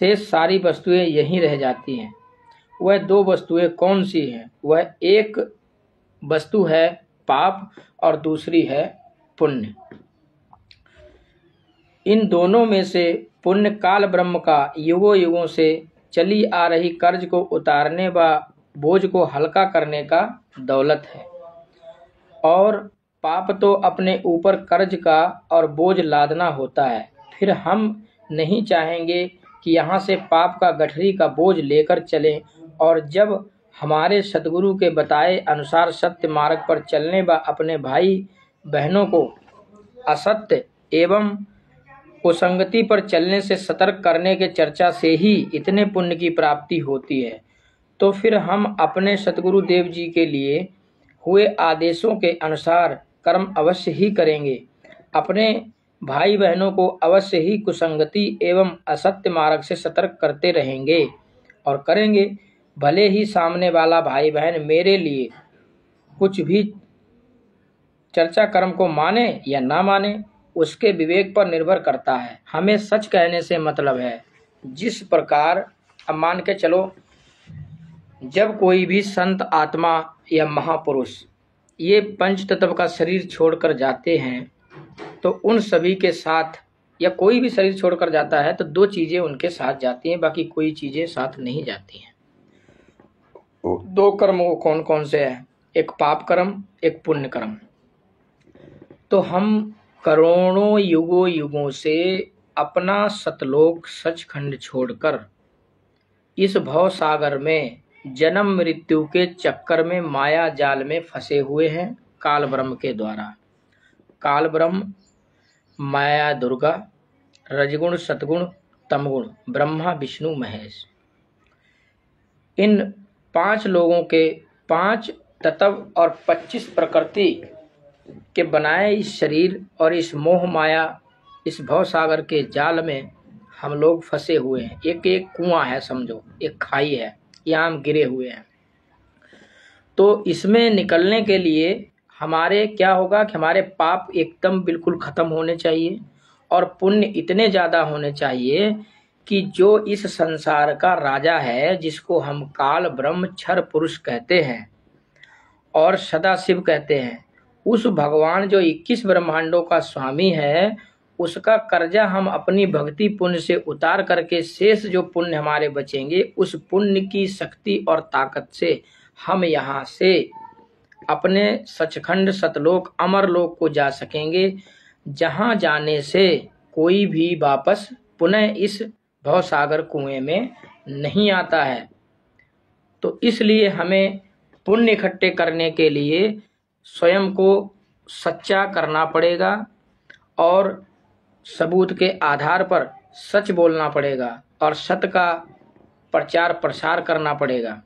शेष सारी वस्तुएं यहीं रह जाती हैं। वह 2 वस्तुएं कौन सी हैं? वह एक वस्तु है पाप और दूसरी है पुण्य। इन दोनों में से पुण्य काल ब्रह्म का युगों युगों से चली आ रही कर्ज को उतारने व बोझ को हल्का करने का दौलत है, और पाप तो अपने ऊपर कर्ज का और बोझ लादना होता है। फिर हम नहीं चाहेंगे कि यहाँ से पाप का गठरी का बोझ लेकर चलें, और जब हमारे सद्गुरु के बताए अनुसार सत्य मार्ग पर चलने व अपने भाई बहनों को असत्य एवं कुसंगति पर चलने से सतर्क करने के चर्चा से ही इतने पुण्य की प्राप्ति होती है, तो फिर हम अपने सतगुरु देव जी के लिए हुए आदेशों के अनुसार कर्म अवश्य ही करेंगे। अपने भाई बहनों को अवश्य ही कुसंगति एवं असत्य मार्ग से सतर्क करते रहेंगे और करेंगे। भले ही सामने वाला भाई बहन मेरे लिए कुछ भी चर्चा कर्म को माने या ना माने, उसके विवेक पर निर्भर करता है। हमें सच कहने से मतलब है। जिस प्रकार अब मान के चलो, जब कोई भी संत आत्मा या महापुरुष ये पंच तत्व का शरीर छोड़कर जाते हैं, तो उन सभी के साथ, या कोई भी शरीर छोड़कर जाता है तो दो चीज़ें उनके साथ जाती हैं, बाकी कोई चीज़ें साथ नहीं जाती हैं। दो कर्म वो कौन कौन से हैं? एक पाप कर्म, एक पुण्य कर्म। तो हम करोड़ों युगों युगों से अपना सतलोक सचखंड छोड़कर इस भव सागर में जन्म मृत्यु के चक्कर में माया जाल में फंसे हुए हैं काल ब्रह्म के द्वारा। काल ब्रह्म, माया दुर्गा, रजगुण सतगुण तमगुण, ब्रह्मा विष्णु महेश, इन 5 लोगों के 5 तत्व और 25 प्रकृति के बनाए इस शरीर और इस मोह माया, इस भव सागर के जाल में हम लोग फंसे हुए हैं। एक एक कुआं है, समझो एक खाई है, यहाँ हम गिरे हुए हैं। तो इसमें निकलने के लिए हमारे क्या होगा कि हमारे पाप एकदम बिल्कुल ख़त्म होने चाहिए और पुण्य इतने ज़्यादा होने चाहिए कि जो इस संसार का राजा है, जिसको हम काल ब्रह्म क्षर पुरुष कहते हैं और सदा शिव कहते हैं, उस भगवान जो 21 ब्रह्मांडों का स्वामी है, उसका कर्जा हम अपनी भक्ति पुण्य से उतार करके शेष जो पुण्य हमारे बचेंगे, उस पुण्य की शक्ति और ताकत से हम यहाँ से अपने सचखंड सतलोक अमर लोक को जा सकेंगे, जहाँ जाने से कोई भी वापस पुनः इस भवसागर कुएं में नहीं आता है। तो इसलिए हमें पुण्य इकट्ठे करने के लिए स्वयं को सच्चा करना पड़ेगा और सबूत के आधार पर सच बोलना पड़ेगा और सत्य का प्रचार प्रसार करना पड़ेगा।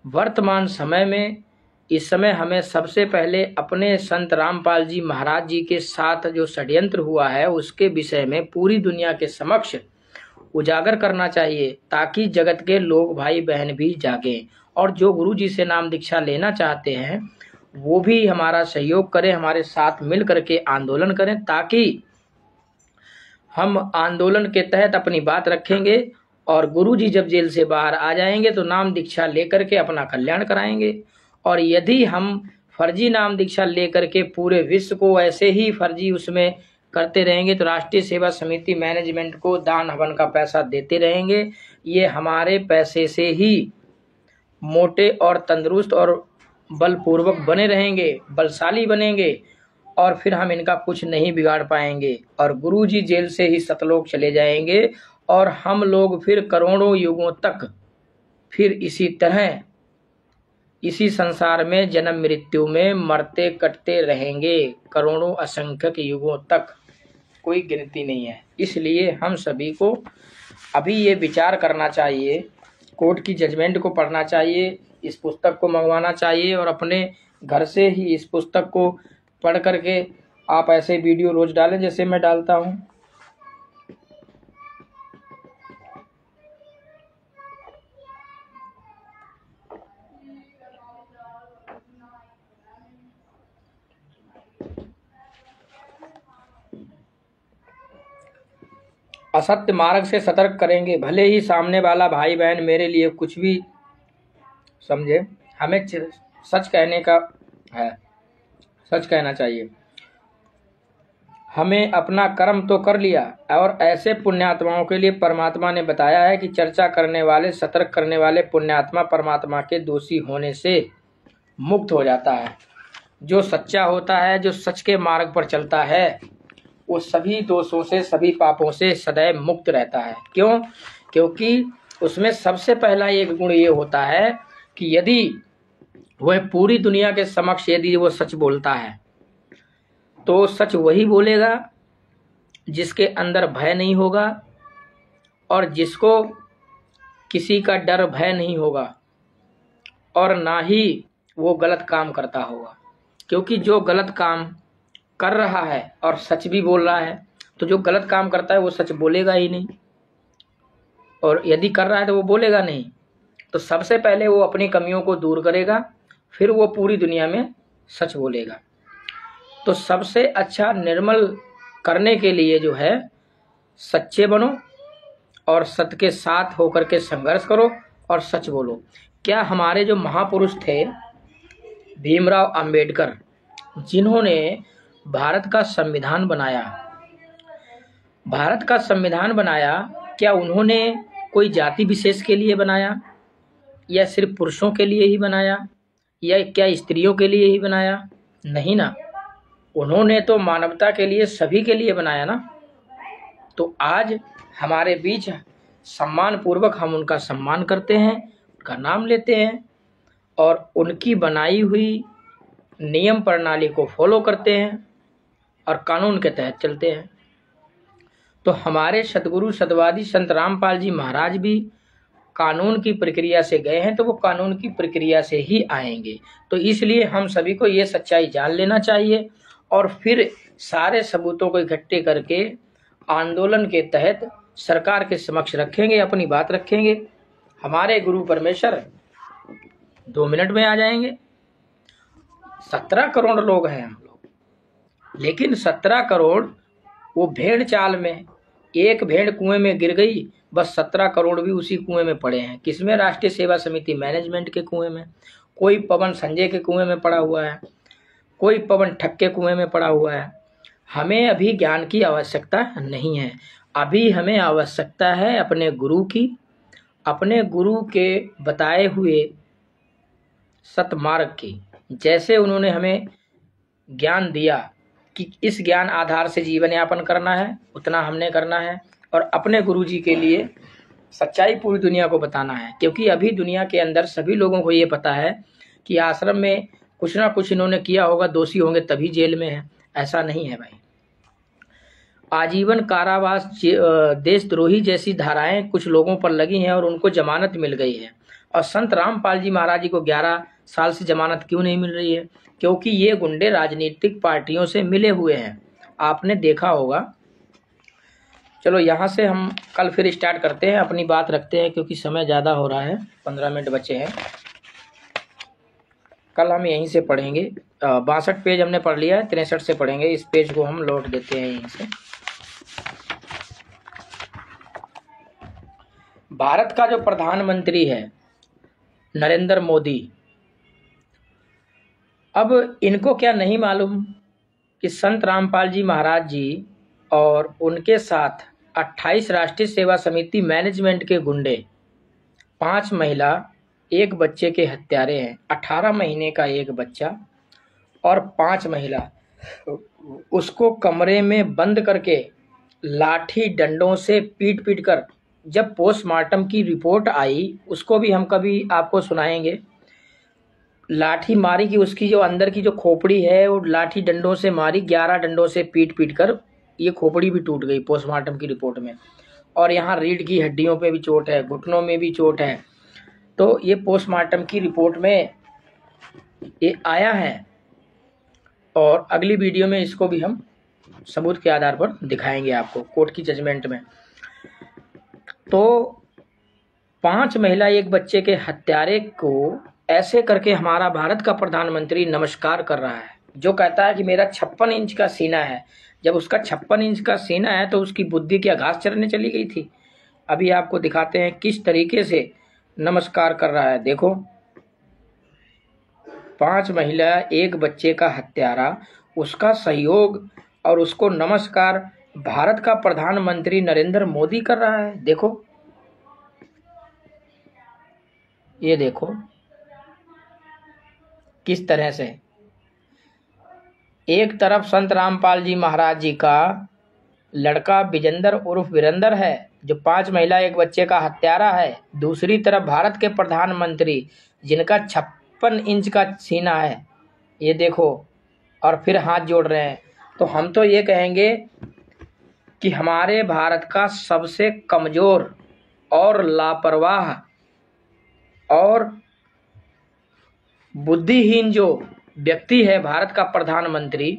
वर्तमान समय में, इस समय हमें सबसे पहले अपने संत रामपाल जी महाराज जी के साथ जो षड्यंत्र हुआ है उसके विषय में पूरी दुनिया के समक्ष उजागर करना चाहिए, ताकि जगत के लोग भाई बहन भी जागें और जो गुरु जी से नाम दीक्षा लेना चाहते हैं वो भी हमारा सहयोग करें, हमारे साथ मिल करके आंदोलन करें, ताकि हम आंदोलन के तहत अपनी बात रखेंगे और गुरु जी जब जेल से बाहर आ जाएंगे तो नाम दीक्षा लेकर के अपना कल्याण कराएंगे। और यदि हम फर्जी नाम दीक्षा लेकर के पूरे विश्व को ऐसे ही फर्जी उसमें करते रहेंगे तो राष्ट्रीय सेवा समिति मैनेजमेंट को दान हवन का पैसा देते रहेंगे। ये हमारे पैसे से ही मोटे और तंदुरुस्त और बलपूर्वक बने रहेंगे, बलशाली बनेंगे और फिर हम इनका कुछ नहीं बिगाड़ पाएंगे और गुरु जी जेल से ही सतलोक चले जाएंगे और हम लोग फिर करोड़ों युगों तक फिर इसी तरह इसी संसार में जन्म मृत्यु में मरते कटते रहेंगे, करोड़ों असंख्यक युगों तक, कोई गिनती नहीं है। इसलिए हम सभी को अभी ये विचार करना चाहिए, कोर्ट की जजमेंट को पढ़ना चाहिए, इस पुस्तक को मंगवाना चाहिए और अपने घर से ही इस पुस्तक को पढ़ करके आप ऐसे वीडियो रोज डालें जैसे मैं डालता हूँ। असत्य मार्ग से सतर्क करेंगे, भले ही सामने वाला भाई बहन मेरे लिए कुछ भी समझे, हमें सच कहने का है, सच कहना चाहिए। हमें अपना कर्म तो कर लिया, और ऐसे पुण्यात्माओं के लिए परमात्मा ने बताया है कि चर्चा करने वाले, सतर्क करने वाले पुण्यात्मा परमात्मा के दोषी होने से मुक्त हो जाता है। जो सच्चा होता है, जो सच के मार्ग पर चलता है, वो सभी दोषों से, सभी पापों से सदैव मुक्त रहता है। क्यों? क्योंकि उसमें सबसे पहला एक गुण ये होता है कि यदि वह पूरी दुनिया के समक्ष यदि वो सच बोलता है तो सच वही बोलेगा जिसके अंदर भय नहीं होगा और जिसको किसी का डर भय नहीं होगा, और ना ही वो गलत काम करता होगा। क्योंकि जो गलत काम कर रहा है और सच भी बोल रहा है, तो जो गलत काम करता है वो सच बोलेगा ही नहीं, और यदि कर रहा है तो वो बोलेगा नहीं। तो सबसे पहले वो अपनी कमियों को दूर करेगा, फिर वो पूरी दुनिया में सच बोलेगा। तो सबसे अच्छा निर्मल करने के लिए जो है, सच्चे बनो और सत्य के साथ होकर के संघर्ष करो और सच बोलो। क्या हमारे जो महापुरुष थे भीमराव अंबेडकर, जिन्होंने भारत का संविधान बनाया, क्या उन्होंने कोई जाति विशेष के लिए बनाया, या सिर्फ पुरुषों के लिए ही बनाया, या क्या स्त्रियों के लिए ही बनाया? नहीं ना, उन्होंने तो मानवता के लिए, सभी के लिए बनाया ना। तो आज हमारे बीच सम्मान पूर्वक हम उनका सम्मान करते हैं, उनका नाम लेते हैं और उनकी बनाई हुई नियम प्रणाली को फॉलो करते हैं और कानून के तहत चलते हैं। तो हमारे सतगुरु सतवादी संत रामपाल जी महाराज भी कानून की प्रक्रिया से गए हैं, तो वो कानून की प्रक्रिया से ही आएंगे। तो इसलिए हम सभी को ये सच्चाई जान लेना चाहिए और फिर सारे सबूतों को इकट्ठे करके आंदोलन के तहत सरकार के समक्ष रखेंगे, अपनी बात रखेंगे। हमारे गुरु परमेश्वर 2 मिनट में आ जाएंगे। 17 करोड़ लोग हैं हम लोग, लेकिन 17 करोड़ वो भेड़ चाल में, एक भेड़ कुएं में गिर गई, बस 17 करोड़ भी उसी कुएं में पड़े हैं। किसमें? राष्ट्रीय सेवा समिति मैनेजमेंट के कुएं में। कोई पवन संजय के कुएं में पड़ा हुआ है, कोई पवन ठग के कुएं में पड़ा हुआ है। हमें अभी ज्ञान की आवश्यकता नहीं है, अभी हमें आवश्यकता है अपने गुरु की, अपने गुरु के बताए हुए सतमार्ग की। जैसे उन्होंने हमें ज्ञान दिया कि इस ज्ञान आधार से जीवन यापन करना है, उतना हमने करना है और अपने गुरु जी के लिए सच्चाई पूरी दुनिया को बताना है। क्योंकि अभी दुनिया के अंदर सभी लोगों को ये पता है कि आश्रम में कुछ ना कुछ इन्होंने किया होगा, दोषी होंगे तभी जेल में है। ऐसा नहीं है भाई। आजीवन कारावास, देशद्रोही जैसी धाराएं कुछ लोगों पर लगी हैं और उनको जमानत मिल गई है। और संत रामपाल जी महाराज जी को 11 साल से जमानत क्यों नहीं मिल रही है? क्योंकि ये गुंडे राजनीतिक पार्टियों से मिले हुए हैं, आपने देखा होगा। चलो यहाँ से हम कल फिर स्टार्ट करते हैं, अपनी बात रखते हैं, क्योंकि समय ज़्यादा हो रहा है, 15 मिनट बचे हैं। कल हम यहीं से पढ़ेंगे। 62 पेज हमने पढ़ लिया है, 63 से पढ़ेंगे। इस पेज को हम लौट देते हैं यहीं से। भारत का जो प्रधानमंत्री है नरेंद्र मोदी, अब इनको क्या नहीं मालूम कि संत रामपाल जी महाराज जी और उनके साथ 28 राष्ट्रीय सेवा समिति मैनेजमेंट के गुंडे, 5 महिला, 1 बच्चे के हत्यारे हैं। 18 महीने का एक बच्चा और 5 महिला, उसको कमरे में बंद करके लाठी डंडों से पीट पीट कर, जब पोस्टमार्टम की रिपोर्ट आई, उसको भी हम कभी आपको सुनाएंगे, लाठी मारी कि उसकी जो अंदर की जो खोपड़ी है वो लाठी डंडों से मारी, 11 डंडों से पीट पीट कर ये खोपड़ी भी टूट गई पोस्टमार्टम की रिपोर्ट में। और यहाँ रीढ़ की हड्डियों पे भी चोट है, घुटनों में भी चोट है। तो ये पोस्टमार्टम की रिपोर्ट में ये आया है और अगली वीडियो में इसको भी हम सबूत के आधार पर दिखाएंगे आपको कोर्ट की जजमेंट में। तो 5 महिला 1 बच्चे के हत्यारे को ऐसे करके हमारा भारत का प्रधानमंत्री नमस्कार कर रहा है, जो कहता है कि मेरा 56 इंच का सीना है। जब उसका 56 इंच का सीना है तो उसकी बुद्धि क्या घास चरने चली गई थी? अभी आपको दिखाते हैं किस तरीके से नमस्कार कर रहा है। देखो, 5 महिला एक बच्चे का हत्यारा, उसका सहयोग और उसको नमस्कार भारत का प्रधानमंत्री नरेंद्र मोदी कर रहा है। देखो, ये देखो किस तरह से एक तरफ संत रामपाल जी महाराज जी का लड़का विजेंद्र उर्फ वीरेंद्र है जो 5 महिला एक बच्चे का हत्यारा है, दूसरी तरफ भारत के प्रधानमंत्री जिनका 56 इंच का सीना है, ये देखो, और फिर हाथ जोड़ रहे हैं। तो हम तो ये कहेंगे कि हमारे भारत का सबसे कमजोर और लापरवाह और बुद्धिहीन जो व्यक्ति है भारत का प्रधानमंत्री,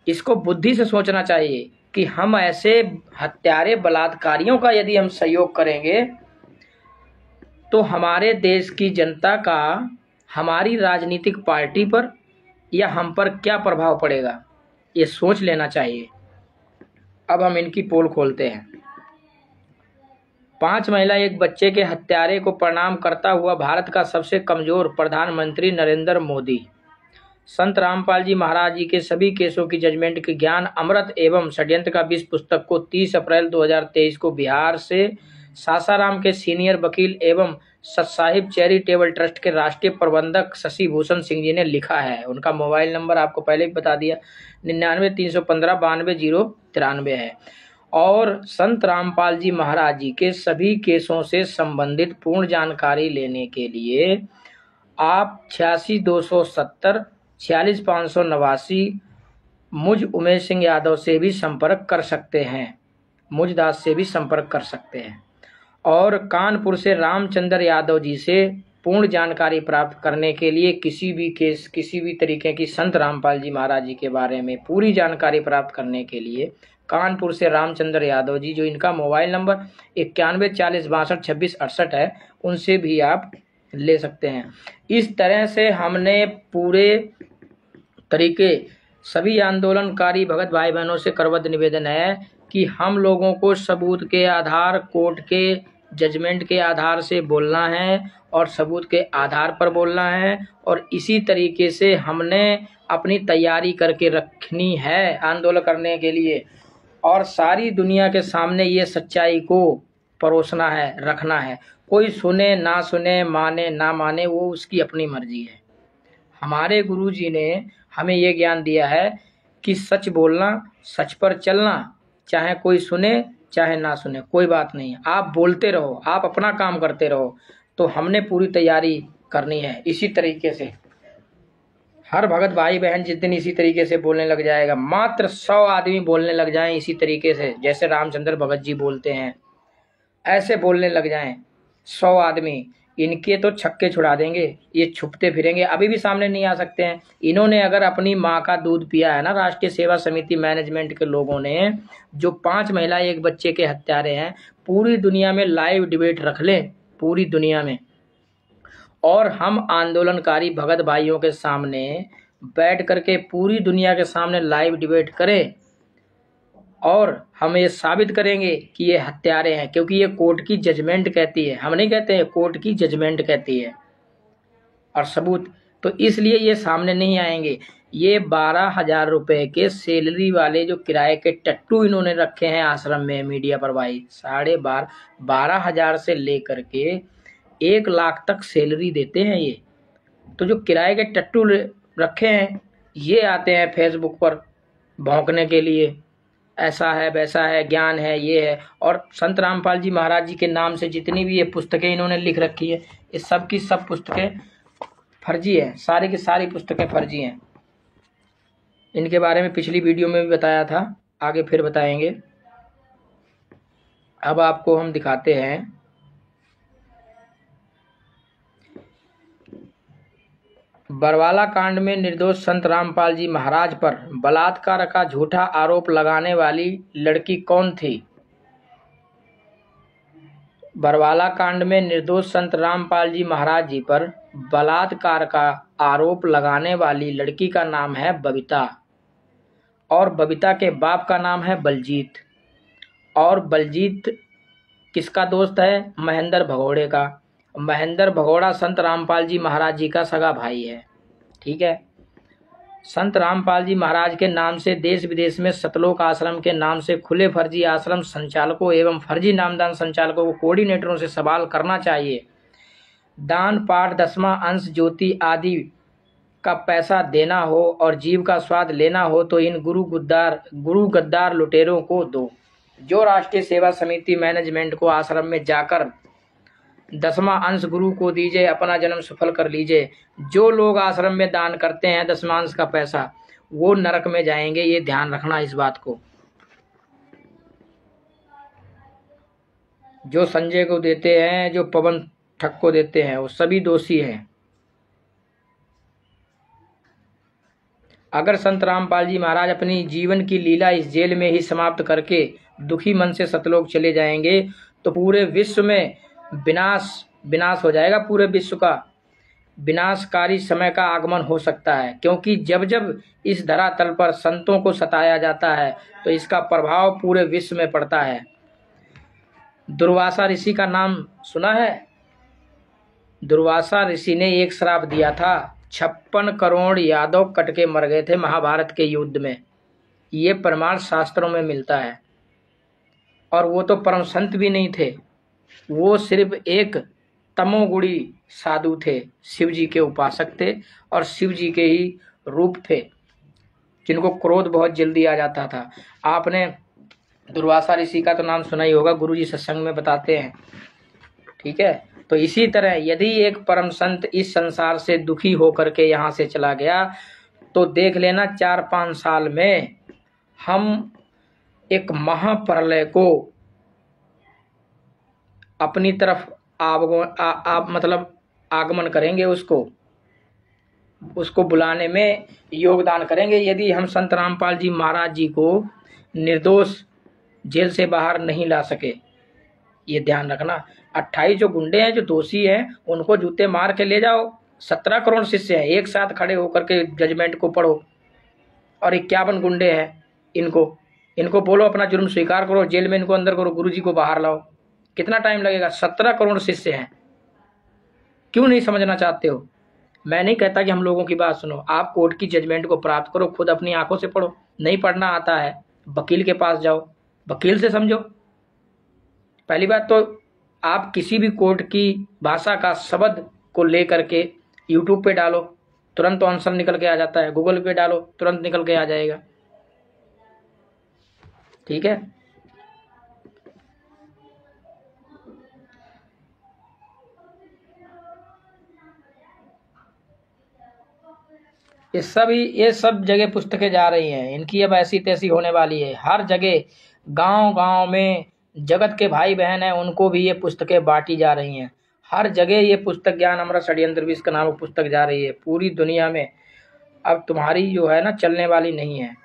इसको बुद्धि से सोचना चाहिए कि हम ऐसे हत्यारे बलात्कारियों का यदि हम सहयोग करेंगे तो हमारे देश की जनता का हमारी राजनीतिक पार्टी पर या हम पर क्या प्रभाव पड़ेगा, ये सोच लेना चाहिए। अब हम इनकी पोल खोलते हैं। 5 महिला एक बच्चे के हत्यारे को प्रणाम करता हुआ भारत का सबसे कमजोर प्रधानमंत्री नरेंद्र मोदी संत रामपाल जी महाराज जी के सभी केसों की जजमेंट के ज्ञान अमृत एवं षड्यंत्र का 20 पुस्तक को 30 अप्रैल 2023 को बिहार से सासाराम के सीनियर वकील एवं सतसाहिब चैरिटेबल ट्रस्ट के राष्ट्रीय प्रबंधक शशि भूषण सिंह जी ने लिखा है। उनका मोबाइल नंबर आपको पहले भी बता दिया, 99-315-92-093 है। और संत रामपाल जी महाराज जी के सभी केसों से संबंधित पूर्ण जानकारी लेने के लिए आप 86-270 46-589 मुझ उमेश सिंह यादव से भी संपर्क कर सकते हैं, मुझ दास से भी संपर्क कर सकते हैं। और कानपुर से रामचंद्र यादव जी से पूर्ण जानकारी प्राप्त करने के लिए किसी भी केस, किसी भी तरीके की संत रामपाल जी महाराज जी के बारे में पूरी जानकारी प्राप्त करने के लिए कानपुर से रामचंद्र यादव जी, जो इनका मोबाइल नंबर 91-40-62-26-68 है, उनसे भी आप ले सकते हैं। इस तरह से हमने पूरे तरीके सभी आंदोलनकारी भगत भाई बहनों से करबद्ध निवेदन है कि हम लोगों को सबूत के आधार, कोर्ट के जजमेंट के आधार से बोलना है और सबूत के आधार पर बोलना है, और इसी तरीके से हमने अपनी तैयारी करके रखनी है आंदोलन करने के लिए, और सारी दुनिया के सामने ये सच्चाई को परोसना है, रखना है। कोई सुने ना सुने, माने ना माने, वो उसकी अपनी मर्जी है। हमारे गुरु जी ने हमें ये ज्ञान दिया है कि सच बोलना, सच पर चलना, चाहे कोई सुने चाहे ना सुने, कोई बात नहीं, आप बोलते रहो, आप अपना काम करते रहो। तो हमने पूरी तैयारी करनी है। इसी तरीके से हर भगत भाई बहन जिस दिन इसी तरीके से बोलने लग जाएगा, मात्र 100 आदमी बोलने लग जाएं इसी तरीके से, जैसे रामचंद्र भगत जी बोलते हैं, ऐसे बोलने लग जाएं 100 आदमी, इनके तो छक्के छुड़ा देंगे। ये छुपते फिरेंगे, अभी भी सामने नहीं आ सकते हैं। इन्होंने अगर अपनी माँ का दूध पिया है ना, राष्ट्रीय सेवा समिति मैनेजमेंट के लोगों ने, जो 5 महिला एक बच्चे के हत्यारे हैं, पूरी दुनिया में लाइव डिबेट रख लें, पूरी दुनिया में, और हम आंदोलनकारी भगत भाइयों के सामने बैठ करके पूरी दुनिया के सामने लाइव डिबेट करें, और हम ये साबित करेंगे कि ये हत्यारे हैं, क्योंकि ये कोर्ट की जजमेंट कहती है, हम नहीं कहते हैं, कोर्ट की जजमेंट कहती है, और सबूत। तो इसलिए ये सामने नहीं आएंगे। ये 12,000 रुपए के सैलरी वाले जो किराए के टट्टू इन्होंने रखे हैं आश्रम में मीडिया पर भाई, 12,500 से लेकर के 1 लाख तक सैलरी देते हैं ये। तो जो किराए के टट्टू रखे हैं, ये आते हैं फेसबुक पर भौंकने के लिए, ऐसा है वैसा है, ज्ञान है, ये है। और संत रामपाल जी महाराज जी के नाम से जितनी भी ये पुस्तकें इन्होंने लिख रखी है, ये सब की सब पुस्तकें फर्जी है, सारी की सारी पुस्तकें फर्जी हैं। इनके बारे में पिछली वीडियो में भी बताया था, आगे फिर बताएंगे। अब आपको हम दिखाते हैं बरवाला कांड में निर्दोष संत रामपाल जी महाराज पर बलात्कार का झूठा आरोप लगाने वाली लड़की कौन थी। बरवाला कांड में निर्दोष संत रामपाल जी महाराज जी पर बलात्कार का आरोप लगाने वाली लड़की का नाम है बबीता, और बबीता के बाप का नाम है बलजीत, और बलजीत किसका दोस्त है, महेंद्र भगोड़े का। महेंद्र भगोड़ा संत रामपाल जी महाराज जी का सगा भाई है, ठीक है। संत रामपाल जी महाराज के नाम से देश विदेश में सतलोक आश्रम के नाम से खुले फर्जी आश्रम संचालकों एवं फर्जी नामदान संचालकों को कोऑर्डिनेटरों से सवाल करना चाहिए। दान पाठ 10वां अंश ज्योति आदि का पैसा देना हो और जीव का स्वाद लेना हो तो इन गुरु गद्दार लुटेरों को दो। जो राष्ट्रीय सेवा समिति मैनेजमेंट को आश्रम में जाकर 10वां अंश गुरु को दीजिए, अपना जन्म सफल कर लीजिए। जो लोग आश्रम में दान करते हैं 10वां अंश का पैसा, वो नरक में जाएंगे, ये ध्यान रखना इस बात को। जो संजय को देते हैं, जो पवन ठग को देते हैं, वो सभी दोषी हैं। अगर संत रामपाल जी महाराज अपनी जीवन की लीला इस जेल में ही समाप्त करके दुखी मन से सतलोक चले जाएंगे तो पूरे विश्व में विनाश हो जाएगा। पूरे विश्व का विनाशकारी समय का आगमन हो सकता है, क्योंकि जब जब इस धरातल पर संतों को सताया जाता है तो इसका प्रभाव पूरे विश्व में पड़ता है। दुर्वासा ऋषि का नाम सुना है? दुर्वासा ऋषि ने एक श्राप दिया था, 56 करोड़ यादव कट के मर गए थे महाभारत के युद्ध में। ये प्रमाण शास्त्रों में मिलता है। और वो तो परम संत भी नहीं थे, वो सिर्फ एक तमोगुणी साधु थे, शिव जी के उपासक थे और शिव जी के ही रूप थे, जिनको क्रोध बहुत जल्दी आ जाता था। आपने दुर्वासा ऋषि का तो नाम सुना ही होगा, गुरुजी सत्संग में बताते हैं, ठीक है। तो इसी तरह यदि एक परम संत इस संसार से दुखी होकर के यहाँ से चला गया तो देख लेना 4-5 साल में हम एक महाप्रलय को अपनी तरफ आगमन करेंगे, उसको बुलाने में योगदान करेंगे। यदि हम संत रामपाल जी महाराज जी को निर्दोष जेल से बाहर नहीं ला सके, ये ध्यान रखना। 28 जो गुंडे हैं, जो दोषी हैं, उनको जूते मार के ले जाओ। 17 करोड़ शिष्य हैं, एक साथ खड़े होकर के जजमेंट को पढ़ो। और 51 गुंडे हैं, इनको बोलो अपना जुर्म स्वीकार करो, जेल में इनको अंदर करो, गुरुजी को बाहर लाओ। कितना टाइम लगेगा? 17 करोड़ शिष्य हैं। क्यों नहीं समझना चाहते हो? मैं नहीं कहता कि हम लोगों की बात सुनो, आप कोर्ट की जजमेंट को प्राप्त करो, खुद अपनी आंखों से पढ़ो। नहीं पढ़ना आता है, वकील के पास जाओ, वकील से समझो। पहली बात तो आप किसी भी कोर्ट की भाषा का शब्द को लेकर के यूट्यूब पे डालो, तुरंत आंसर निकल के आ जाता है। गूगल पे डालो, तुरंत निकल के आ जाएगा, ठीक है। ये सब जगह पुस्तकें जा रही हैं, इनकी अब ऐसी तैसी होने वाली है। हर जगह गांव में जगत के भाई बहन हैं, उनको भी ये पुस्तकें बांटी जा रही हैं। हर जगह ये पुस्तक ज्ञान अमृत षड्यंत्र विष का नाम पुस्तक जा रही है पूरी दुनिया में। अब तुम्हारी जो है ना चलने वाली नहीं है।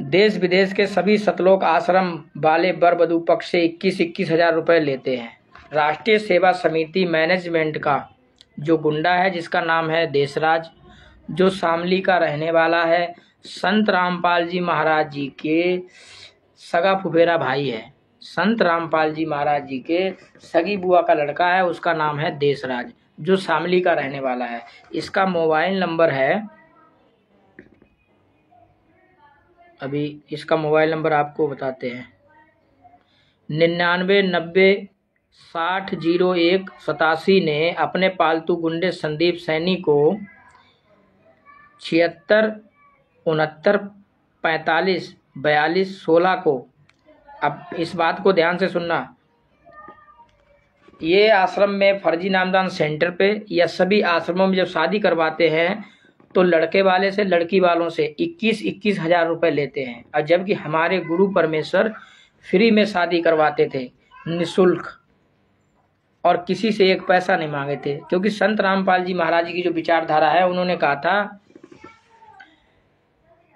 देश विदेश के सभी सतलोक आश्रम वाले वर वधू पक्ष से 21 हज़ार रुपये लेते हैं। राष्ट्रीय सेवा समिति मैनेजमेंट का जो गुंडा है, जिसका नाम है देशराज, जो शामली का रहने वाला है, संत रामपाल जी महाराज जी के सगा फुफेरा भाई है। संत रामपाल जी महाराज जी के सगी बुआ का लड़का है, उसका नाम है देशराज, जो शामली का रहने वाला है। इसका मोबाइल नंबर है, अभी इसका मोबाइल नंबर आपको बताते हैं, 9990600187 ने अपने पालतू गुंडे संदीप सैनी को 7669454216 को, अब इस बात को ध्यान से सुनना, ये आश्रम में फर्जी नामदान सेंटर पे या सभी आश्रमों में जब शादी करवाते हैं तो लड़के वाले से लड़की वालों से 21 हज़ार रुपये लेते हैं। और जबकि हमारे गुरु परमेश्वर फ्री में शादी करवाते थे, निःशुल्क, और किसी से एक पैसा नहीं मांगे थे। क्योंकि संत रामपाल जी महाराज जी की जो विचारधारा है, उन्होंने कहा था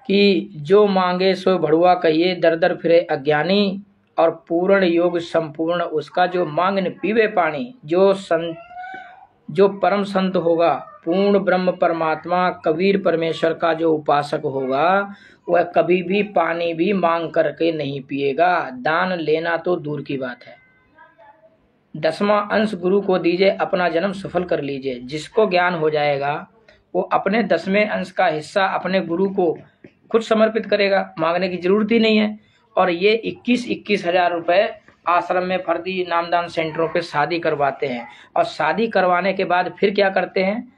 कि जो मांगे सो भड़ुआ कहिए, दर दर फिरे अज्ञानी, और पूर्ण योग संपूर्ण उसका, जो मांग न पीवे पानी। जो परम संत होगा, पूर्ण ब्रह्म परमात्मा कबीर परमेश्वर का जो उपासक होगा, वह कभी भी पानी भी मांग करके नहीं पिएगा। दान लेना तो दूर की बात है। 10वां अंश गुरु को दीजिए, अपना जन्म सफल कर लीजिए। जिसको ज्ञान हो जाएगा वो अपने 10वें अंश का हिस्सा अपने गुरु को खुद समर्पित करेगा, मांगने की जरूरत ही नहीं है। और ये 21-21 हजार रुपए आश्रम में फर्जी नामदान सेंटरों पे शादी करवाते हैं। और शादी करवाने के बाद फिर क्या करते हैं,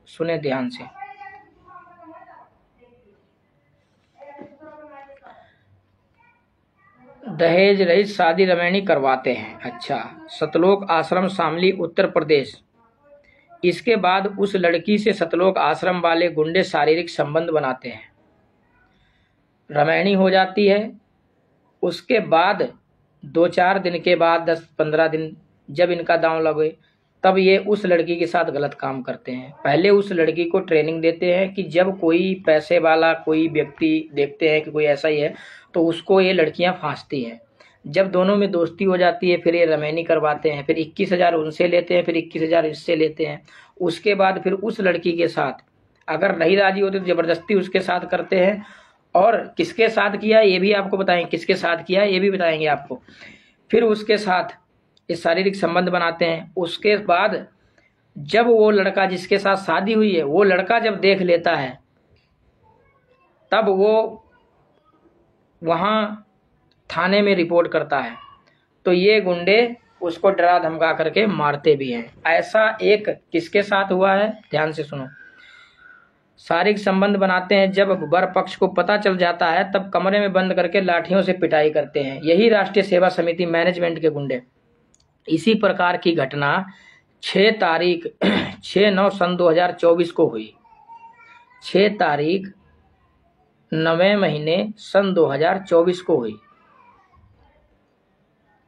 सुने ध्यान से। दहेज रहित शादी रमैनी करवाते हैं। अच्छा, सतलोक आश्रम शामली उत्तर प्रदेश। इसके बाद उस लड़की से सतलोक आश्रम वाले गुंडे शारीरिक संबंध बनाते हैं, रमैनी हो जाती है। उसके बाद 2-4 दिन के बाद 10-15 दिन जब इनका दांव लगे तब ये उस लड़की के साथ गलत काम करते हैं। पहले उस लड़की को ट्रेनिंग देते हैं कि जब कोई पैसे वाला कोई व्यक्ति देखते हैं कि कोई ऐसा ही है तो उसको ये लड़कियां फांसती हैं। जब दोनों में दोस्ती हो जाती है फिर ये रमैनी करवाते हैं, फिर 21,000 उनसे लेते हैं, फिर 21,000 इससे लेते हैं। उसके बाद फिर उस लड़की के साथ अगर नहीं राजी होते तो जबरदस्ती उसके साथ करते हैं। और किसके साथ किया ये भी आपको बताएंगे, किसके साथ किया ये भी बताएंगे आपको। फिर उसके साथ ये शारीरिक संबंध बनाते हैं। उसके बाद जब वो लड़का जिसके साथ शादी हुई है वो लड़का जब देख लेता है तब वो वहां थाने में रिपोर्ट करता है तो ये गुंडे उसको डरा धमका करके मारते भी हैं। ऐसा एक किसके साथ हुआ है, ध्यान से सुनो। शारीरिक संबंध बनाते हैं, जब वर पक्ष को पता चल जाता है तब कमरे में बंद करके लाठियों से पिटाई करते हैं। यही राष्ट्रीय सेवा समिति मैनेजमेंट के गुंडे। इसी प्रकार की घटना 6 तारीख 6/9 सन 2024 को हुई। 6 तारीख 9वें महीने सन 2024 को हुई।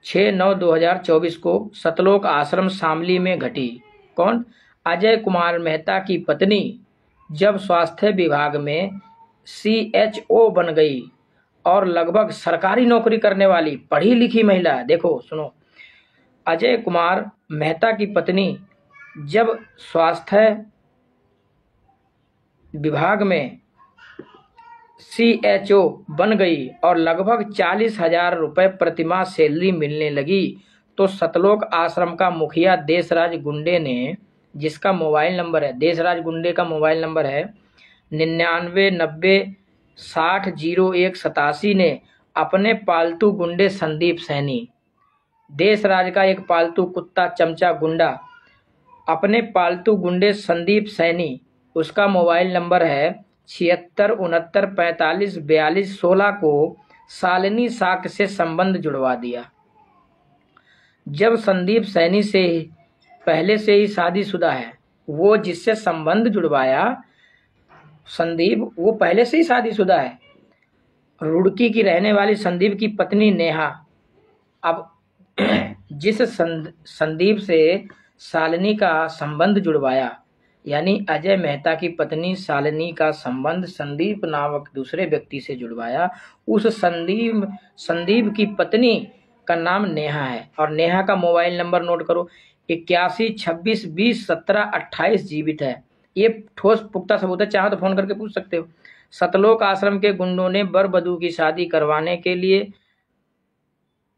6/9/2024 को सतलोक आश्रम शामली में घटी। कौन, अजय कुमार मेहता की पत्नी जब स्वास्थ्य विभाग में CHO बन गई और लगभग सरकारी नौकरी करने वाली पढ़ी लिखी महिला, देखो सुनो, अजय कुमार मेहता की पत्नी जब स्वास्थ्य विभाग में CHO बन गई और लगभग 40,000 रुपए प्रतिमाह सैलरी मिलने लगी तो सतलोक आश्रम का मुखिया देशराज गुंडे ने, जिसका मोबाइल नंबर है, देशराज गुंडे का मोबाइल नंबर है 9990600187, ने अपने पालतू गुंडे संदीप सैनी, देशराज का एक पालतू कुत्ता चमचा गुंडा, अपने पालतू गुंडे संदीप सैनी, उसका मोबाइल नंबर है 7669454216 को शालिनी साक्य से संबंध जुड़वा दिया। जब संदीप सैनी से पहले से ही शादीशुदा है, वो जिससे संबंध जुड़वाया संदीप वो पहले से ही शादीशुदा है। रुड़की की रहने वाली संदीप की पत्नी नेहा, अब जिस संदीप से शालिनी का संबंध जुड़वाया, यानी अजय मेहता की पत्नी शालिनी का संबंध संदीप नामक दूसरे व्यक्ति से जुड़वाया। उस संदीप की पत्नी का नाम नेहा है और नेहा का मोबाइल नंबर नोट करो 8126201728 जीवित है। ये ठोस पुख्ता सबूत है, चाहो तो फोन करके पूछ सकते हो। सतलोक आश्रम के गुंडों ने वर वधू की शादी करवाने के लिए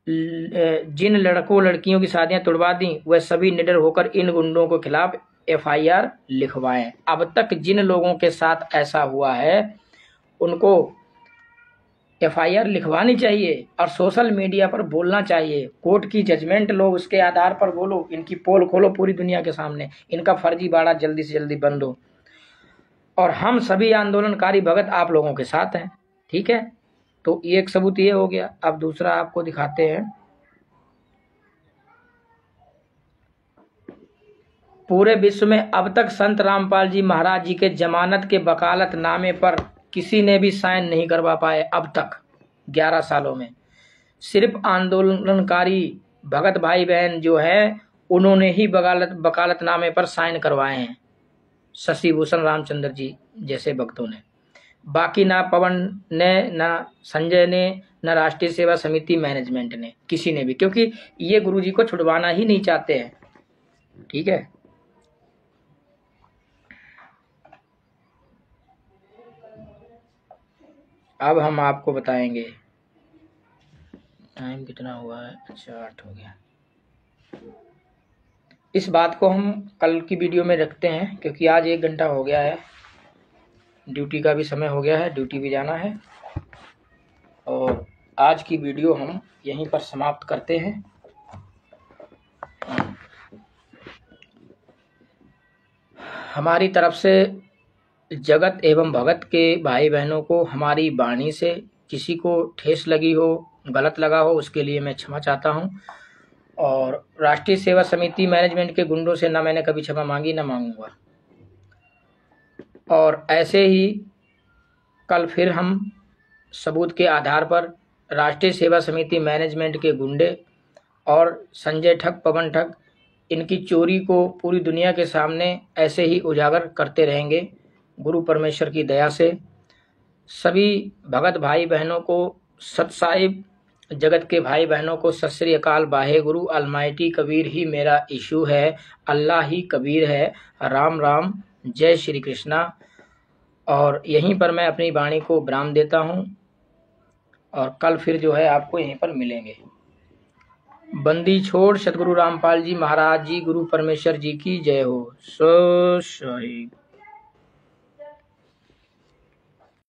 जिन लड़कों लड़कियों की शादियां तुड़वा दी वह सभी निडर होकर इन गुंडों के खिलाफ FIR लिखवाएं। अब तक जिन लोगों के साथ ऐसा हुआ है उनको FIR लिखवानी चाहिए और सोशल मीडिया पर बोलना चाहिए। कोर्ट की जजमेंट लो, उसके आधार पर बोलो, इनकी पोल खोलो पूरी दुनिया के सामने, इनका फर्जीवाड़ा जल्दी से जल्दी बंद हो। और हम सभी आंदोलनकारी भगत आप लोगों के साथ हैं, ठीक है। तो एक सबूत ये हो गया। अब दूसरा आपको दिखाते हैं। पूरे विश्व में अब तक संत रामपाल जी महाराज जी के जमानत के वकालतनामे पर किसी ने भी साइन नहीं करवा पाए। अब तक 11 सालों में सिर्फ आंदोलनकारी भगत भाई बहन जो है उन्होंने ही वकालतनामे पर साइन करवाए हैं, शशि भूषण रामचंद्र जी जैसे भक्तों ने। बाकी ना पवन ने, ना संजय ने, ना राष्ट्रीय सेवा समिति मैनेजमेंट ने, किसी ने भी, क्योंकि ये गुरुजी को छुड़वाना ही नहीं चाहते हैं, ठीक है। अब हम आपको बताएंगे टाइम कितना हुआ है। अच्छा 8 हो गया। इस बात को हम कल की वीडियो में रखते हैं, क्योंकि आज 1 घंटा हो गया है, ड्यूटी का भी समय हो गया है, ड्यूटी भी जाना है। और आज की वीडियो हम यहीं पर समाप्त करते हैं। हमारी तरफ से जगत एवं भगत के भाई बहनों को हमारी वाणी से किसी को ठेस लगी हो, गलत लगा हो, उसके लिए मैं क्षमा चाहता हूं। और राष्ट्रीय सेवा समिति मैनेजमेंट के गुंडों से ना मैंने कभी क्षमा मांगी, ना मांगूंगा। और ऐसे ही कल फिर हम सबूत के आधार पर राष्ट्रीय सेवा समिति मैनेजमेंट के गुंडे और संजय ठग, पवन ठग, इनकी चोरी को पूरी दुनिया के सामने ऐसे ही उजागर करते रहेंगे। गुरु परमेश्वर की दया से सभी भगत भाई बहनों को, सत साहिब जगत के भाई बहनों को सत श्री अकाल, वाहे गुरु, अलमाइटी कबीर ही मेरा इशू है, अल्लाह ही कबीर है, राम राम, जय श्री कृष्णा। और यहीं पर मैं अपनी वाणी को विराम देता हूं और कल फिर जो है आपको यहीं पर मिलेंगे। बंदी छोड़ सतगुरु रामपाल जी महाराज जी, गुरु परमेश्वर जी की जय हो। सो साहिब।